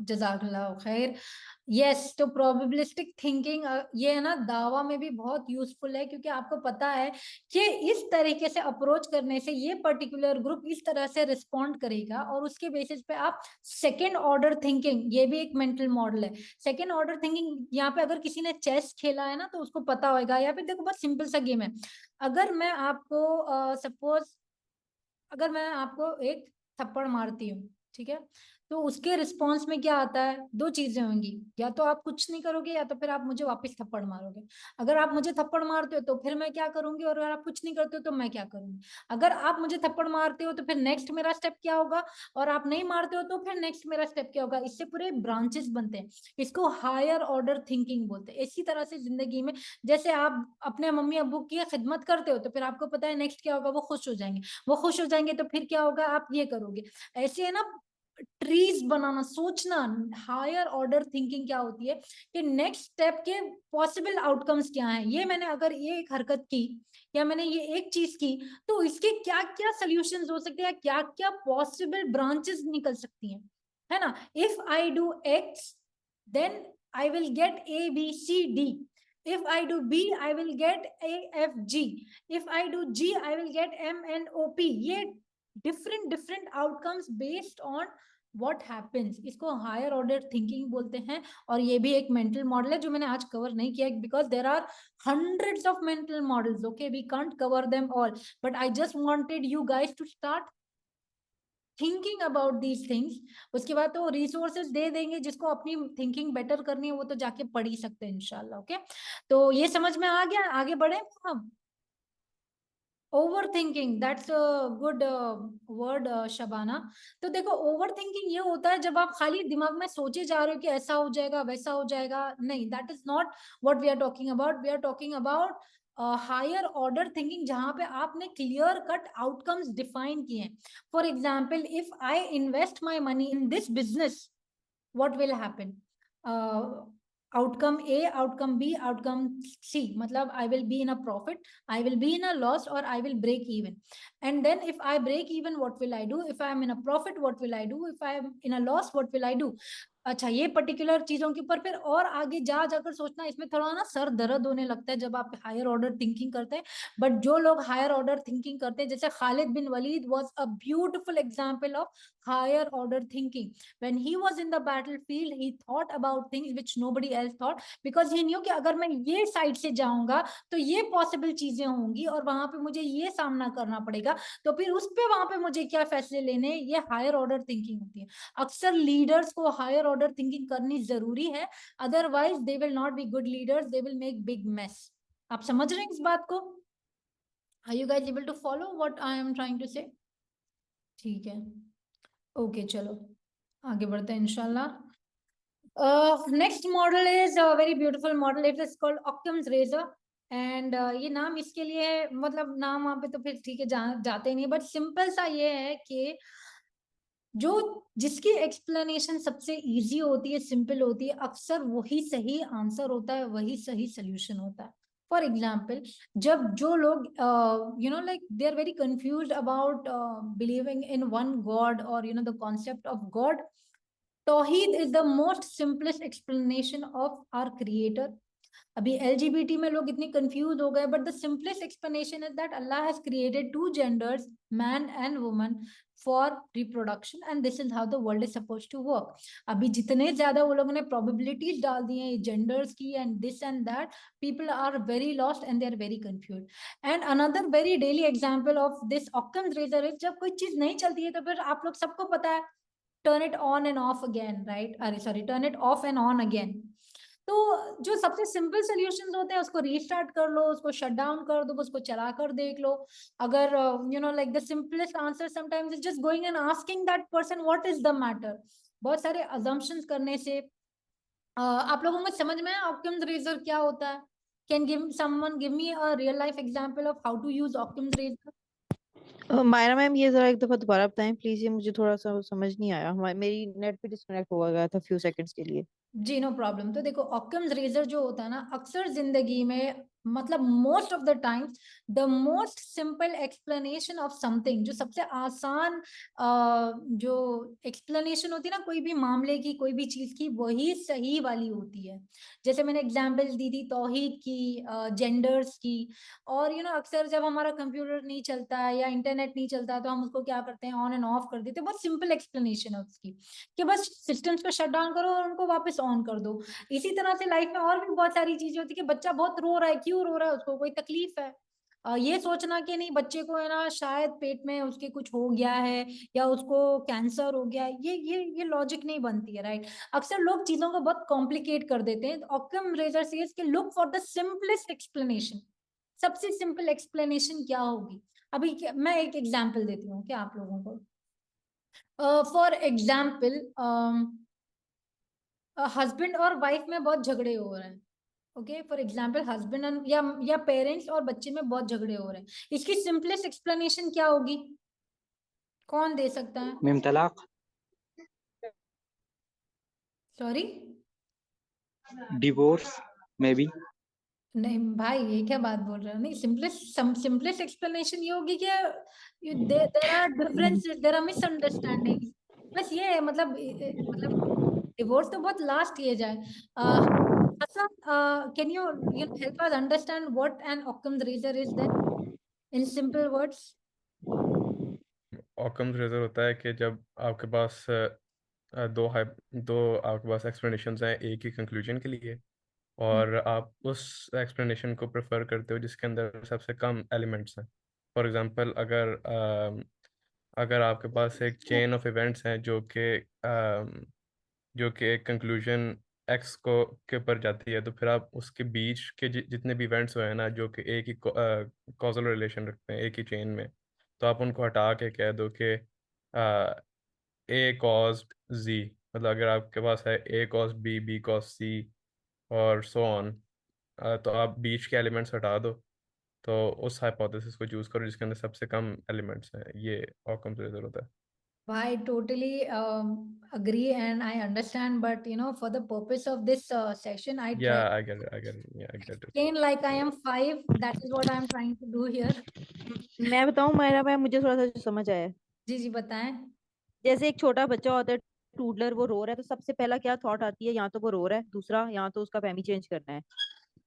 जजाकल्लाह खैर। यस, तो प्रोबेबिलिस्टिक थिंकिंग ये है ना, दावा में भी बहुत यूजफुल है, क्योंकि आपको पता है कि इस तरीके से अप्रोच करने से ये पर्टिकुलर ग्रुप इस तरह से रिस्पॉन्ड करेगा, और उसके बेसिस पे आप सेकेंड ऑर्डर थिंकिंग, ये भी एक मेंटल मॉडल है। सेकेंड ऑर्डर थिंकिंग, यहाँ पे अगर किसी ने चेस खेला है ना तो उसको पता होगा। यहाँ पे देखो बहुत सिंपल सा गेम है। अगर मैं आपको सपोज, अगर मैं आपको एक थप्पड़ मारती हूँ, ठीक है। तो उसके रिस्पॉन्स में क्या आता है, दो चीजें होंगी, या तो आप कुछ नहीं करोगे या तो फिर आप मुझे वापस थप्पड़ मारोगे। अगर आप मुझे थप्पड़ मारते हो तो फिर मैं क्या करूंगी, और अगर आप कुछ नहीं करते हो तो मैं क्या करूंगी। अगर आप मुझे थप्पड़ मारते हो तो फिर नेक्स्ट मेरा स्टेप क्या होगा, और आप नहीं मारते हो तो फिर नेक्स्ट मेरा स्टेप क्या होगा। इससे पूरे ब्रांचेस बनते हैं, इसको हायर ऑर्डर थिंकिंग बोलते हैं। इसी तरह से जिंदगी में जैसे आप अपने मम्मी अब्बू की खिदमत करते हो तो फिर आपको पता है नेक्स्ट क्या होगा, वो खुश हो जाएंगे। वो खुश हो जाएंगे तो फिर क्या होगा, आप ये करोगे। ऐसे है ना, ट्रीज बनाना, सोचना, हायर ऑर्डर थिंकिंग क्या होती है कि नेक्स्ट स्टेप के पॉसिबल आउटकम्स क्या हैं। ये मैंने अगर ये एक हरकत की या मैंने ये एक चीज की तो इसके क्या क्या सोल्यूशंस हो सकते हैं, क्या क्या पॉसिबल ब्रांचेस निकल सकती हैं, है ना। If I do X then I will get A B C D, if I do B I will get A F G, if I do G I will get M N O P। ये different outcomes based on what happens, इसको higher order thinking बोलते हैं। और ये भी एक mental model है जो मैंने आज कवर नहीं किया because there are hundreds of mental models, okay, we can't cover them all, but I just wanted you guys to start thinking about these things. उसके बाद तो रिसोर्सेज दे देंगे, जिसको अपनी थिंकिंग बेटर करनी है वो तो जाके पढ़ ही सकते हैं इंशाल्लाह, ओके। तो ये समझ में आ गया, आगे बढ़े हम। Over thinking, that's a good word Shabana. तो देखो ओवर थिंकिंग ये होता है जब आप खाली दिमाग में सोचे जा रहे हो कि ऐसा हो जाएगा वैसा हो जाएगा, नहीं, that is not what we are talking about. We are talking about higher order thinking जहां पे आपने क्लियर कट आउटकम्स डिफाइन किए हैं। For example, if I invest my money in this business, what will happen, outcome A, outcome B, outcome C, matlab I will be in a profit, I will be in a loss, or I will break even. And then if I break even, what will I do? If I am in a profit, what will I do? If I am in a loss, what will I do? अच्छा, ये particular चीजों के ऊपर फिर और आगे जा जाकर सोचना, इसमें थोड़ा ना सर दर्द होने लगता है जब आप हायर ऑर्डर थिंकिंग करते हैं। बट जो लोग हायर ऑर्डर थिंकिंग करते हैं, जैसे Khalid bin Walid was a beautiful example of higher order thinking. when he was in the battlefield he thought about things which nobody else thought, because he knew कि अगर मैं ये side से जाऊंगा तो ये पॉसिबल चीजें होंगी और वहां पे मुझे ये सामना करना पड़ेगा, तो फिर उस पे वहां पे मुझे क्या फैसले लेने, ये हायर ऑर्डर थिंकिंग होती है। अक्सर लीडर्स को हायर ऑर्डर थिंकिंग करनी जरूरी है, otherwise they will not be good leaders, they will make big mess. आप समझ रहे हैं इस बात को? Are you guys able to follow what I am trying to say? ठीक है, ओके, चलो आगे बढ़ते हैं इंशाल्लाह। Next model is a very beautiful model, it is called Occam's razor. And ये नाम इसके लिए है, मतलब नाम वहां पे तो फिर ठीक है जाते नहीं, बट सिंपल सा ये है कि जो जिसकी एक्सप्लेनेशन सबसे इजी होती है, सिंपल होती है, अक्सर वही सही आंसर होता है, वही सही सोल्यूशन होता है। फॉर एग्जाम्पल, जब जो लोग you know like they are very confused about believing in one God और you know the concept of God, तौहीद is the most simplest explanation of our creator. अभी एलजीबीटी में लोग इतने कंफ्यूज हो गए, but the simplest explanation is that Allah has created two genders, man and woman, for reproduction, and this is how the world is suppose to work. अभी जितने ज्यादा वो लोगों ने प्रोबेबिलिटीज डाल दी हैं जेंडर्स की and this and that, people are very lost and they are very confuse. And another very daily example of this Occam's razor is, जब कोई चीज नहीं चलती है तो फिर आप लोग सबको पता है, turn it on and off again, right? sorry, turn it off and on again. तो जो सबसे सिंपल सॉल्यूशंस होते हैं, उसको रीस्टार्ट कर लो, उसको शट डाउन कर दो, उसको चला कर देख लो। अगर you know like the simplest answer sometimes is just going and asking that person what is the matter. बहुत सारे अजम्पशंस करने से आप लोगों को समझ में आया ऑक्टम्स रेजर क्या होता है? Can someone give me a real life example of how to use Occam's razor? Maira ma'am, ये जरा एक दफा दोबारा बताएं प्लीज, ये मुझे थोड़ा सा समझ नहीं आया, मेरी नेट भी डिस्कनेक्ट हो गया था फ्यू सेकंड्स के लिए। जी, नो प्रॉब्लम। तो देखो ऑक्टम्स रेजर जो होता है ना, अक्सर जिंदगी में, मतलब most of the times, the most simple explanation of something, जो सबसे आसान जो एक्सप्लेनेशन होती है ना कोई भी मामले की, कोई भी चीज की, वही सही वाली होती है। जैसे मैंने एग्जांपल्स दी थी तौहीद की, जेंडर्स की, और यू नो अक्सर जब हमारा कंप्यूटर नहीं चलता है या इंटरनेट नहीं चलता है तो हम उसको क्या करते हैं, ऑन एंड ऑफ कर देते हैं। बहुत सिंपल एक्सप्लेनेशन है उसकी कि बस सिस्टम्स को शट डाउन करो और उनको वापस ऑन कर दो। इसी तरह से लाइफ में और भी बहुत सारी चीजें होती है कि बच्चा बहुत रो रहा है, क्यों रो रहा है, उसको कोई तकलीफ है, ये सोचना कि नहीं बच्चे को है ना शायद पेट में उसके कुछ हो गया है या उसको कैंसर हो गया है, ये लॉजिक नहीं बनती है, राइट। अक्सर लोग चीजों को बहुत कॉम्प्लिकेट कर देते हैं। ऑक्कम रेजर सेज कि look for the simplest explanation. सबसे सिंपल एक्सप्लेनेशन क्या होगी? अभी मैं एक एग्जांपल देती हूँ क्या आप लोगों को। फॉर एग्जाम्पल हस्बैंड और वाइफ में बहुत झगड़े हो रहे हैं। Okay, for example husband and या पेरेंट्स और बच्चे में बहुत झगड़े हो रहे हैं। इसकी सिंपलेस्ट एक्सप्लेनेशन क्या होगी? कौन दे सकता है? मैम तलाक, सॉरी, डिवोर्स मे बी। नहीं भाई ये क्या बात बोल रहे हो? नहीं, सिंपलेस्ट एक्सप्लेनेशन ये होगी कि there are differences, there are misunderstanding. बस ये है, मतलब डिवोर्स तो बहुत लास्ट एज है। Hassan, can you help us understand what an Occam's razor is then in simple words? Occam's razor होता है कि जब आपके पास दो आपके पास एक्सप्लेनेशंस हैं एक ही कंक्लूजन के लिए, और आप उस एक्सप्लेनेशन को प्रेफर करते हो जिसके अंदर सबसे कम एलिमेंट्स हैं। फॉर एग्जांपल, अगर आपके पास एक चेन ऑफ इवेंट्स हैं जो कि एक कंक्लूजन एक्स को के ऊपर जाती है, तो फिर आप उसके बीच के जितने भी इवेंट्स हुए हैं ना जो कि एक ही कॉजल रिलेशन रखते हैं एक ही चेन में, तो आप उनको हटा के कह दो कि ए कॉज जी। मतलब अगर आपके पास है ए कॉज बी, बी कॉज सी और सो ऑन, तो आप बीच के एलिमेंट्स हटा दो, तो उस हाइपोथेसिस को चूज करो जिसके अंदर सबसे कम एलिमेंट्स हैं। ये ऑकम्स रेजर होता है। I totally agree and I understand, but for the purpose of this session, I try Yeah, to I get it. Yeah, I get it. explain like I am five. That is what I am trying to do here. मैं बताऊं, मेरा मैं मुझे थोड़ा सा जो समझ आया है। जी जी बताएं। जैसे एक छोटा बच्चा होता है, टूडलर, वो रो रहा है, तो सबसे पहला क्या थॉट आती है? या तो वो रो रहा है, दूसरा या तो उसका पैमी चेंज करना है।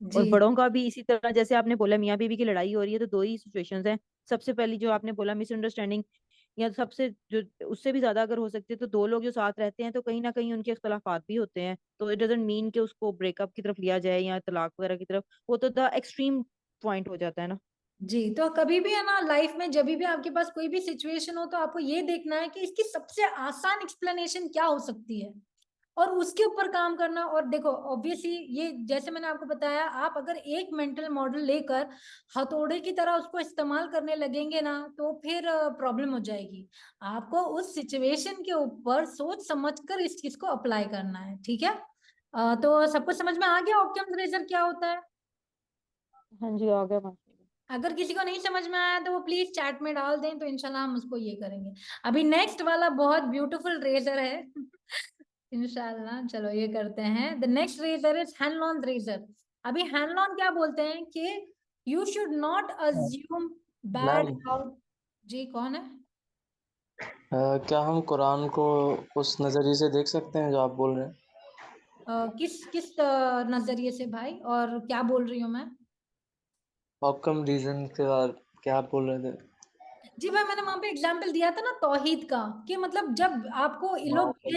और जी बड़ों का भी इसी तरह, जैसे आपने बोला मियाँ बीवी की लड़ाई हो रही है, तो दो ही सिचुएशंस हैं। सबसे पहली जो आपने बोला मिसअंडरस्टैंडिंग, या सबसे जो उससे भी ज्यादा अगर हो सकती है, तो दो लोग जो साथ रहते हैं तो कहीं ना कहीं उनके इख्तलाफात भी होते हैं, तो इट डजंट मीन कि उसको ब्रेकअप की तरफ लिया जाए या तलाक वगैरह की तरफ। वो तो द एक्सट्रीम पॉइंट हो जाता है ना। जी, तो कभी भी है ना लाइफ में जब भी आपके पास कोई भी सिचुएशन हो तो आपको ये देखना है कि इसकी सबसे आसान एक्सप्लेनेशन क्या हो सकती है और उसके ऊपर काम करना। और देखो ऑब्वियसली ये जैसे मैंने आपको बताया, आप अगर एक मेंटल मॉडल लेकर हथौड़े की तरह उसको इस्तेमाल करने लगेंगे ना तो फिर प्रॉब्लम हो जाएगी। आपको उस सिचुएशन के ऊपर सोच समझकर इस चीज को अप्लाई करना है, ठीक है। तो सबको समझ में आ गया ऑक्टम रेजर क्या होता है? हाँ जी, आ गया माशाल्लाह। अगर किसी को नहीं समझ में आया तो वो प्लीज चैट में डाल दें, तो इंशाल्लाह हम उसको ये करेंगे। अभी नेक्स्ट वाला बहुत ब्यूटीफुल रेजर है इंशाल्लाह। चलो ये करते हैं। The next razor is Hanlon's razor. अभी हैंडलॉन क्या बोलते हैं कि you should not assume bad ma'am, about. जी कौन है? क्या हम कुरान को उस नज़रिए से देख सकते हैं जो आप बोल रहे हैं? किस किस नजरिए से भाई, और क्या बोल रही हूँ मैं? ऑकम रीजन के बाद क्या आप बोल रहे थे? जी भाई, मैंने वहां पे एग्जाम्पल दिया था ना तौहीद का, कि मतलब जब आपको ये लोग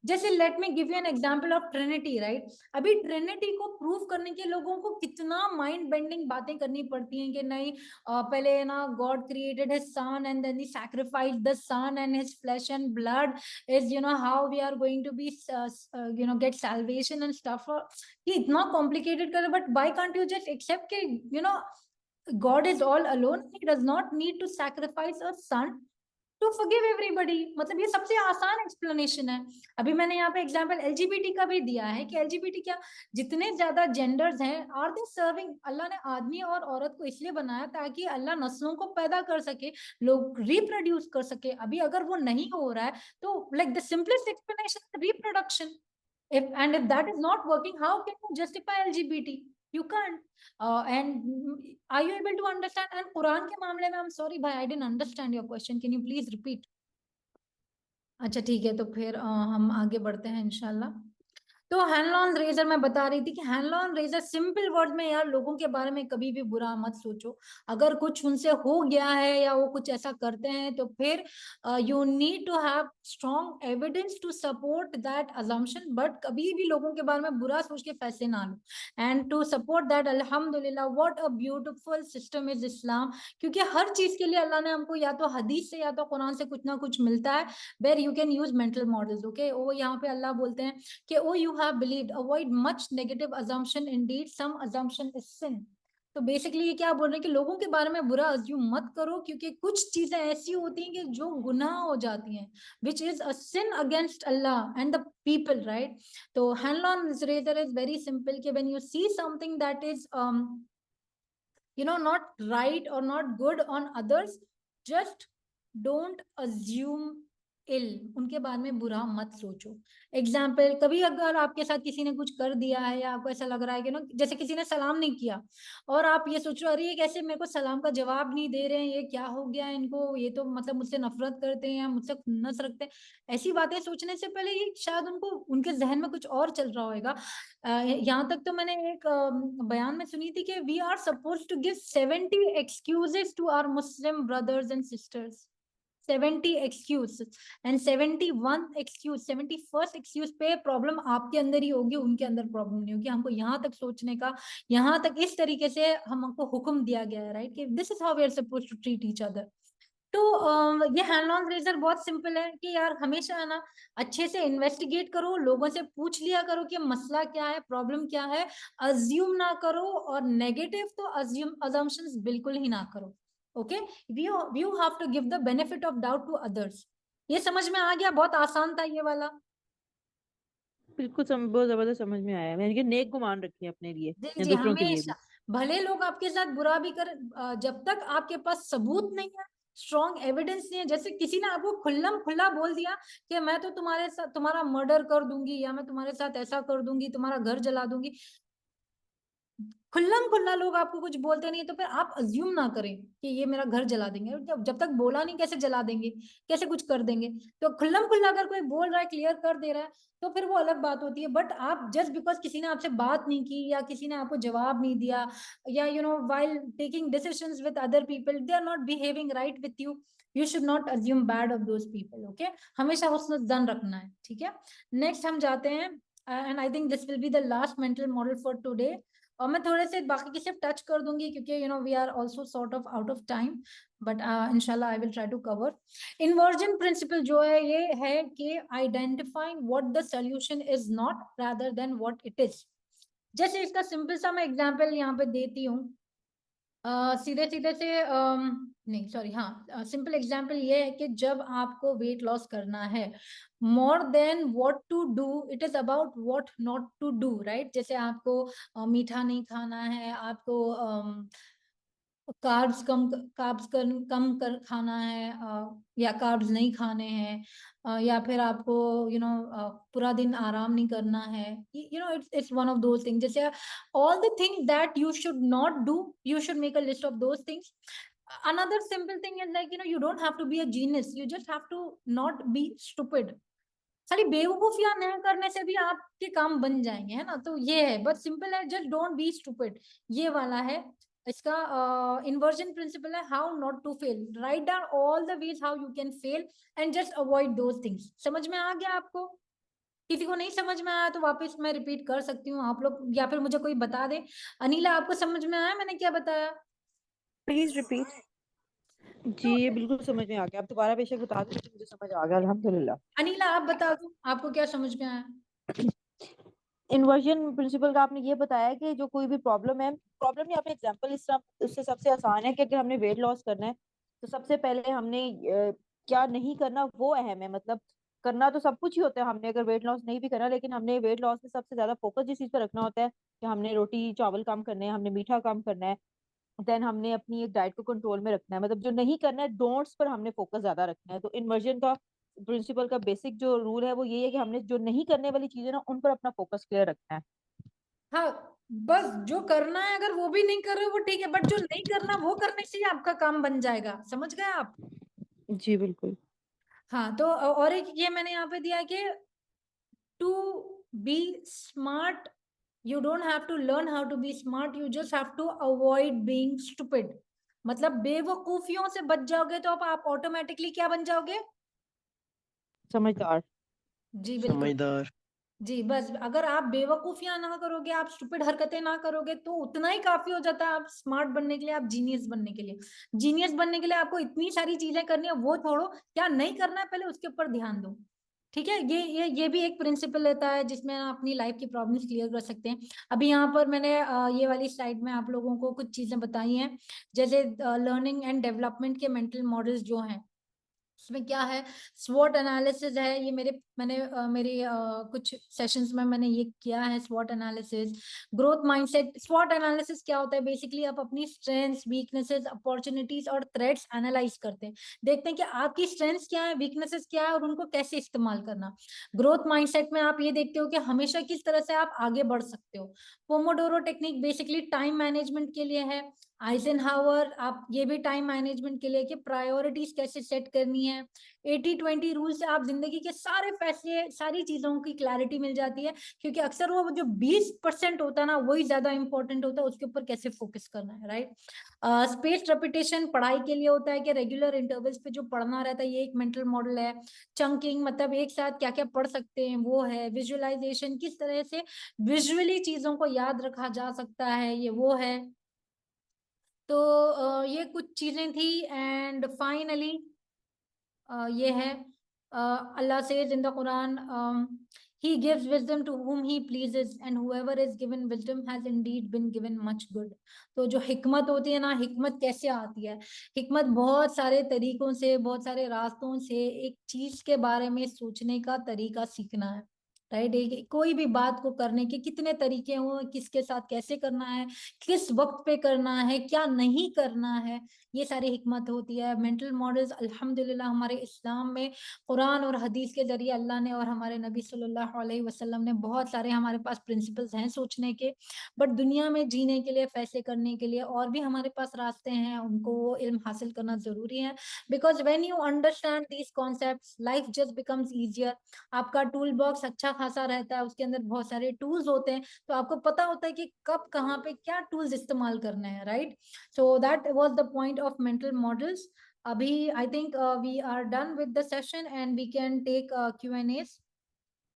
जैसे let me give you an example of Trinity, right. अभी ट्रिनिटी को प्रूव करने के लोगों को कितना माइंड बेंडिंग बातें करनी पड़ती हैं कि नहीं पहले ना God created his son and then he sacrificed the son and his flesh and blood is how we are going to be get salvation and stuff. ये इतना कॉम्प्लिकेटेड कर, but why can't you just accept कि God is all alone. He does not need to sacrifice a son to forgive everybody. मतलब ये सबसे आसान explanation है। अभी मैंने यहाँ पे एग्जांपल एलजीबीटी का भी दिया है कि एलजीबीटी क्या, जितने ज्यादा जेंडर्स हैं आर दे सर्विंग। अल्लाह ने आदमी और औरत को इसलिए बनाया ताकि अल्लाह नस्लों को पैदा कर सके, लोग रिप्रोड्यूस कर सके। अभी अगर वो नहीं हो रहा है तो like the simplest explanation reproduction. If that is not working, how can you justify LGBT? You can't. And are you able to understand? And Quran के मामले में, I'm sorry भाई, I didn't understand your question. Can you please repeat? अच्छा ठीक है, तो फिर हम आगे बढ़ते हैं इंशाल्लाह। तो हैंड रेजर मैं बता रही थी कि हैंड रेजर सिंपल वर्ड में यार लोगों के बारे में कभी भी बुरा मत सोचो। अगर कुछ उनसे हो गया है या वो कुछ ऐसा करते हैं तो फिर you need to have strong evidence to support that assumption, but कभी भी लोगों के बारे में बुरा सोच के फैसले ना लो। एंड टू सपोर्ट दैट, अल्हम्दुलिल्लाह, what a beautiful system is इस्लाम। क्योंकि हर चीज के लिए अल्लाह ने हमको या तो हदीस से या तो कुरान से कुछ ना कुछ मिलता है, where you can use mental models. Okay, वो यहाँ पे अल्लाह बोलते हैं कि oh you have believed, avoid much negative assumption, indeed some assumption is sin। तो बेसिकली ये क्या बोल रहे हैं कि लोगों के बारे में बुरा अज्यूम मत करो, क्योंकि कुछ चीजें ऐसी होती हैं कि जो गुनाह हो जाती हैं, which is a sin against Allah and the people, right? तो hand on razor is very simple कि when you see something that is not right or not good on others, just don't assume इल, उनके बारे में बुरा मत सोचो। Example, कभी अगर आपके साथ किसी ने कुछ कर दिया है या आपको ऐसा लग रहा है कि जैसे किसी ने सलाम नहीं किया और आप ये सोच रहे हो अरे ये कैसे मेरे को सलाम का जवाब नहीं दे रहे हैं, ये क्या हो गया है इनको, ये तो मतलब मुझसे नफरत करते हैं या मुझसे खुन्नस रखते हैं। ऐसी बातें सोचने से पहले ये शायद उनको उनके जहन में कुछ और चल रहा होगा। यहाँ तक तो मैंने एक बयान में सुनी थी कि we are suppose to give 70 excuses to our Muslim brothers and sisters. 70 excuse and 71 excuse, 71st excuse पे प्रॉब्लम आपके अंदर ही होगी, उनके अंदर प्रॉब्लम नहीं होगी। हमको यहाँ तक सोचने का, यहाँ तक इस तरीके से हमको हुक्म दिया गया है, राइट, कि this is how we are suppose to treat each other. तो ये हैंड ऑन रेजर बहुत सिंपल है कि यार हमेशा है ना अच्छे से इन्वेस्टिगेट करो, लोगों से पूछ लिया करो कि मसला क्या है, प्रॉब्लम क्या है, अज्यूम ना करो, और नेगेटिव तो अजम्पशंस बिल्कुल ही ना करो। Okay, you have to give the benefit of doubt to others। ये समझ में आ गया? बहुत आसान था ये वाला। बिल्कुल बहुत जबरदस्त समझ में आया। मैंने कि नेक गुमान रखी है अपने लिए जी या जी, दूसरों के लिए भी। हमेशा भले लोग आपके साथ बुरा भी कर, जब तक आपके पास सबूत नहीं है, स्ट्रॉन्ग एविडेंस नहीं है, जैसे किसी ने आपको खुल्लम खुल्ला बोल दिया कि मैं तो तुम्हारे साथ तुम्हारा मर्डर कर दूंगी या मैं तुम्हारे साथ ऐसा कर दूंगी, तुम्हारा घर जला दूंगी, खुल्लम खुल्ला लोग आपको कुछ बोलते नहीं, तो फिर आप अज्यूम ना करें कि ये मेरा घर जला देंगे। जब तक बोला नहीं कैसे जला देंगे, कैसे कुछ कर देंगे। तो खुल्लम खुल्ला अगर कोई बोल रहा है, क्लियर कर दे रहा है, तो फिर वो अलग बात होती है। बट आप जस्ट बिकॉज किसी ने आपसे बात नहीं की या किसी ने आपको जवाब नहीं दिया, या while taking decisions with other people they are not behaving right with you, you should not assume bad of those people। okay, हमेशा हुस्न ज़न रखना है, ठीक है। नेक्स्ट हम जाते हैं, and I think this will be the last mental model for today. और मैं थोड़े से बाकी की सिर्फ टच कर दूंगी क्योंकि we are also sort of out of time, but इंशाल्लाह I will try to cover. Inversion principle जो है ये है कि identifying what the solution is not rather than what it is. जैसे इसका सिंपल सा मैं एग्जांपल यहाँ पे देती हूँ, सीधे सीधे से नहीं सॉरी, हाँ, सिंपल एग्जांपल ये है कि जब आपको वेट लॉस करना है, more than what to do, it is about what not to do, right. जैसे आपको मीठा नहीं खाना है, आपको कम कर खाना है, या कार्ब्स नहीं खाने हैं, या फिर आपको पूरा दिन आराम नहीं करना है, it's one of those things. जैसे all the things that you should not do, you should make a list of those things। Another simple thing is like you don't have to be a genius, you just have to not be stupid। खाली बेवकूफियां नहीं करने से भी आपके काम बन जाएंगे, है ना। तो ये है, बस सिंपल है, जस्ट डोंट बी स्टूपिड, ये वाला है इसका इन्वर्जन प्रिंसिपल है। How not to fail, write down all the ways how you can fail and just avoid those things. समझ में आ गया आपको? किसी को नहीं समझ में आया तो वापस मैं रिपीट कर सकती हूँ, आप लोग, या फिर मुझे कोई बता दे। अनिला, आपको समझ में आया मैंने क्या बताया? Please repeat. जी ये बिल्कुल समझ में आ गया। आप दोबारा बेशक बता दें, मुझे समझ आ गया अल्हम्दुलिल्लाह। अनिला आप बता दो, आपको क्या समझ में आया? इन्वर्जन प्रिंसिपल का आपने ये बताया कि जो कोई भी प्रॉब्लम है, प्रॉब्लम नहीं, आपने एग्जांपल इस तरह, उससे सबसे आसान है कि अगर हमने वेट लॉस करना है तो सबसे पहले हमने क्या नहीं करना वो अहम है। मतलब करना तो सब कुछ ही होता है, हमने अगर वेट लॉस नहीं भी करना, लेकिन हमने वेट लॉस में सबसे ज्यादा फोकस जिस चीज पर रखना होता है कि हमने रोटी चावल कम करने हैं, हमने मीठा कम करना है, देन हमने अपनी एक डाइट को कंट्रोल में रखना है। मतलब जो नहीं करना है, डोंट्स पर हमने फोकस ज्यादा रखना है। तो इन्वर्जन का प्रिंसिपल का बेसिक जो रूल है वो ये है कि हमने जो नहीं करने वाली चीजें ना उन पर अपना फोकस क्लियर रखना है। हाँ, बस जो करना है अगर वो भी नहीं कर रहे हो वो ठीक है, बट जो नहीं करना वो करने से ही आपका काम बन जाएगा। समझ गए आप? जी बिल्कुल। हाँ, तो और एक ये मैंने यहाँ पे दिया है कि to be smart. You don't have to learn how to be smart, you just have to avoid being stupid. मतलब बेवकूफियों से बच जाओगे तो आप ऑटोमेटिकली क्या बन जाओगे? समझदार। जी बिल्कुल समझदार। जी। बस अगर आप बेवकूफियां ना करोगे, आप स्टूपिड हरकतें ना करोगे, तो उतना ही काफी हो जाता है आप स्मार्ट बनने के लिए, आप जीनियस बनने के लिए। जीनियस बनने के लिए आपको इतनी सारी चीजें करनी है, वो छोड़ो, क्या नहीं करना है पहले उसके ऊपर ध्यान दो। ठीक है, ये भी एक प्रिंसिपल रहता है जिसमें आप अपनी लाइफ की प्रॉब्लम्स क्लियर कर सकते हैं। अभी यहाँ पर मैंने ये वाली स्लाइड में आप लोगों को कुछ चीजें बताई हैं, जैसे लर्निंग एंड डेवलपमेंट के मेंटल मॉडल्स जो हैं, उसमें क्या है, स्वॉट एनालिसिस है। ये मेरी कुछ सेशंस में मैंने ये किया है, स्वॉट एनालिसिस, ग्रोथ माइंडसेट। स्वॉट एनालिसिस क्या होता है? बेसिकली आप अपनी स्ट्रेंथ्स, वीकनेसेस, अपॉर्चुनिटीज और थ्रेट्स एनालाइज करते हैं, देखते हैं कि आपकी स्ट्रेंथ्स क्या है, वीकनेसेस क्या है, और उनको कैसे इस्तेमाल करना। ग्रोथ माइंडसेट में आप ये देखते हो कि हमेशा किस तरह से आप आगे बढ़ सकते हो। Pomodoro technique basically time management के लिए है। आइजनहावर, आप ये भी टाइम मैनेजमेंट के लिए कि प्रायोरिटीज कैसे सेट करनी है। 80-20 रूल से आप जिंदगी के सारे फैसले, सारी चीजों की क्लैरिटी मिल जाती है, क्योंकि अक्सर वो जो 20% होता है ना, वही ज्यादा इंपॉर्टेंट होता है, उसके ऊपर कैसे फोकस करना है, राइट। स्पेस रेपिटेशन पढ़ाई के लिए होता है कि रेगुलर इंटरवल्स पे जो पढ़ना रहता है, ये एक मेंटल मॉडल है। चंकिंग, मतलब एक साथ क्या क्या पढ़ सकते हैं, वो है। विजुअलाइजेशन, किस तरह से विजुअली चीजों को याद रखा जा सकता है, ये वो है। तो ये कुछ चीजें थी। एंड फाइनली ये है, अल्लाह says in the Quran, he gives wisdom to whom he pleases and whoever is given wisdom has indeed been given much good। तो जो हिकमत होती है ना, हिकमत कैसे आती है? हिकमत बहुत सारे तरीकों से, बहुत सारे रास्तों से एक चीज के बारे में सोचने का तरीका सीखना है, राइट। कोई भी बात को करने के कितने तरीके हो, किसके साथ कैसे करना है, किस वक्त पे करना है, क्या नहीं करना है, ये सारी हिकमत होती है। मेंटल मॉडल्स अल्हम्दुलिल्लाह हमारे इस्लाम में कुरान और हदीस के जरिए अल्लाह ने और हमारे नबी सल्लल्लाहु अलैहि वसल्लम ने बहुत सारे हमारे पास प्रिंसिपल्स हैं सोचने के। बट दुनिया में जीने के लिए, फैसले करने के लिए और भी हमारे पास रास्ते हैं, उनको वो इल्म हासिल करना जरूरी है। Because when you understand these concepts, life just becomes easier. आपका टूल बॉक्स अच्छा खासा रहता है, उसके अंदर बहुत सारे टूल्स होते हैं, तो आपको पता होता है कि कब कहाँ पे क्या टूल्स इस्तेमाल करने हैं, right. So that was the point of mental models. Abhi, I think we are done with the session and we can take Q&As.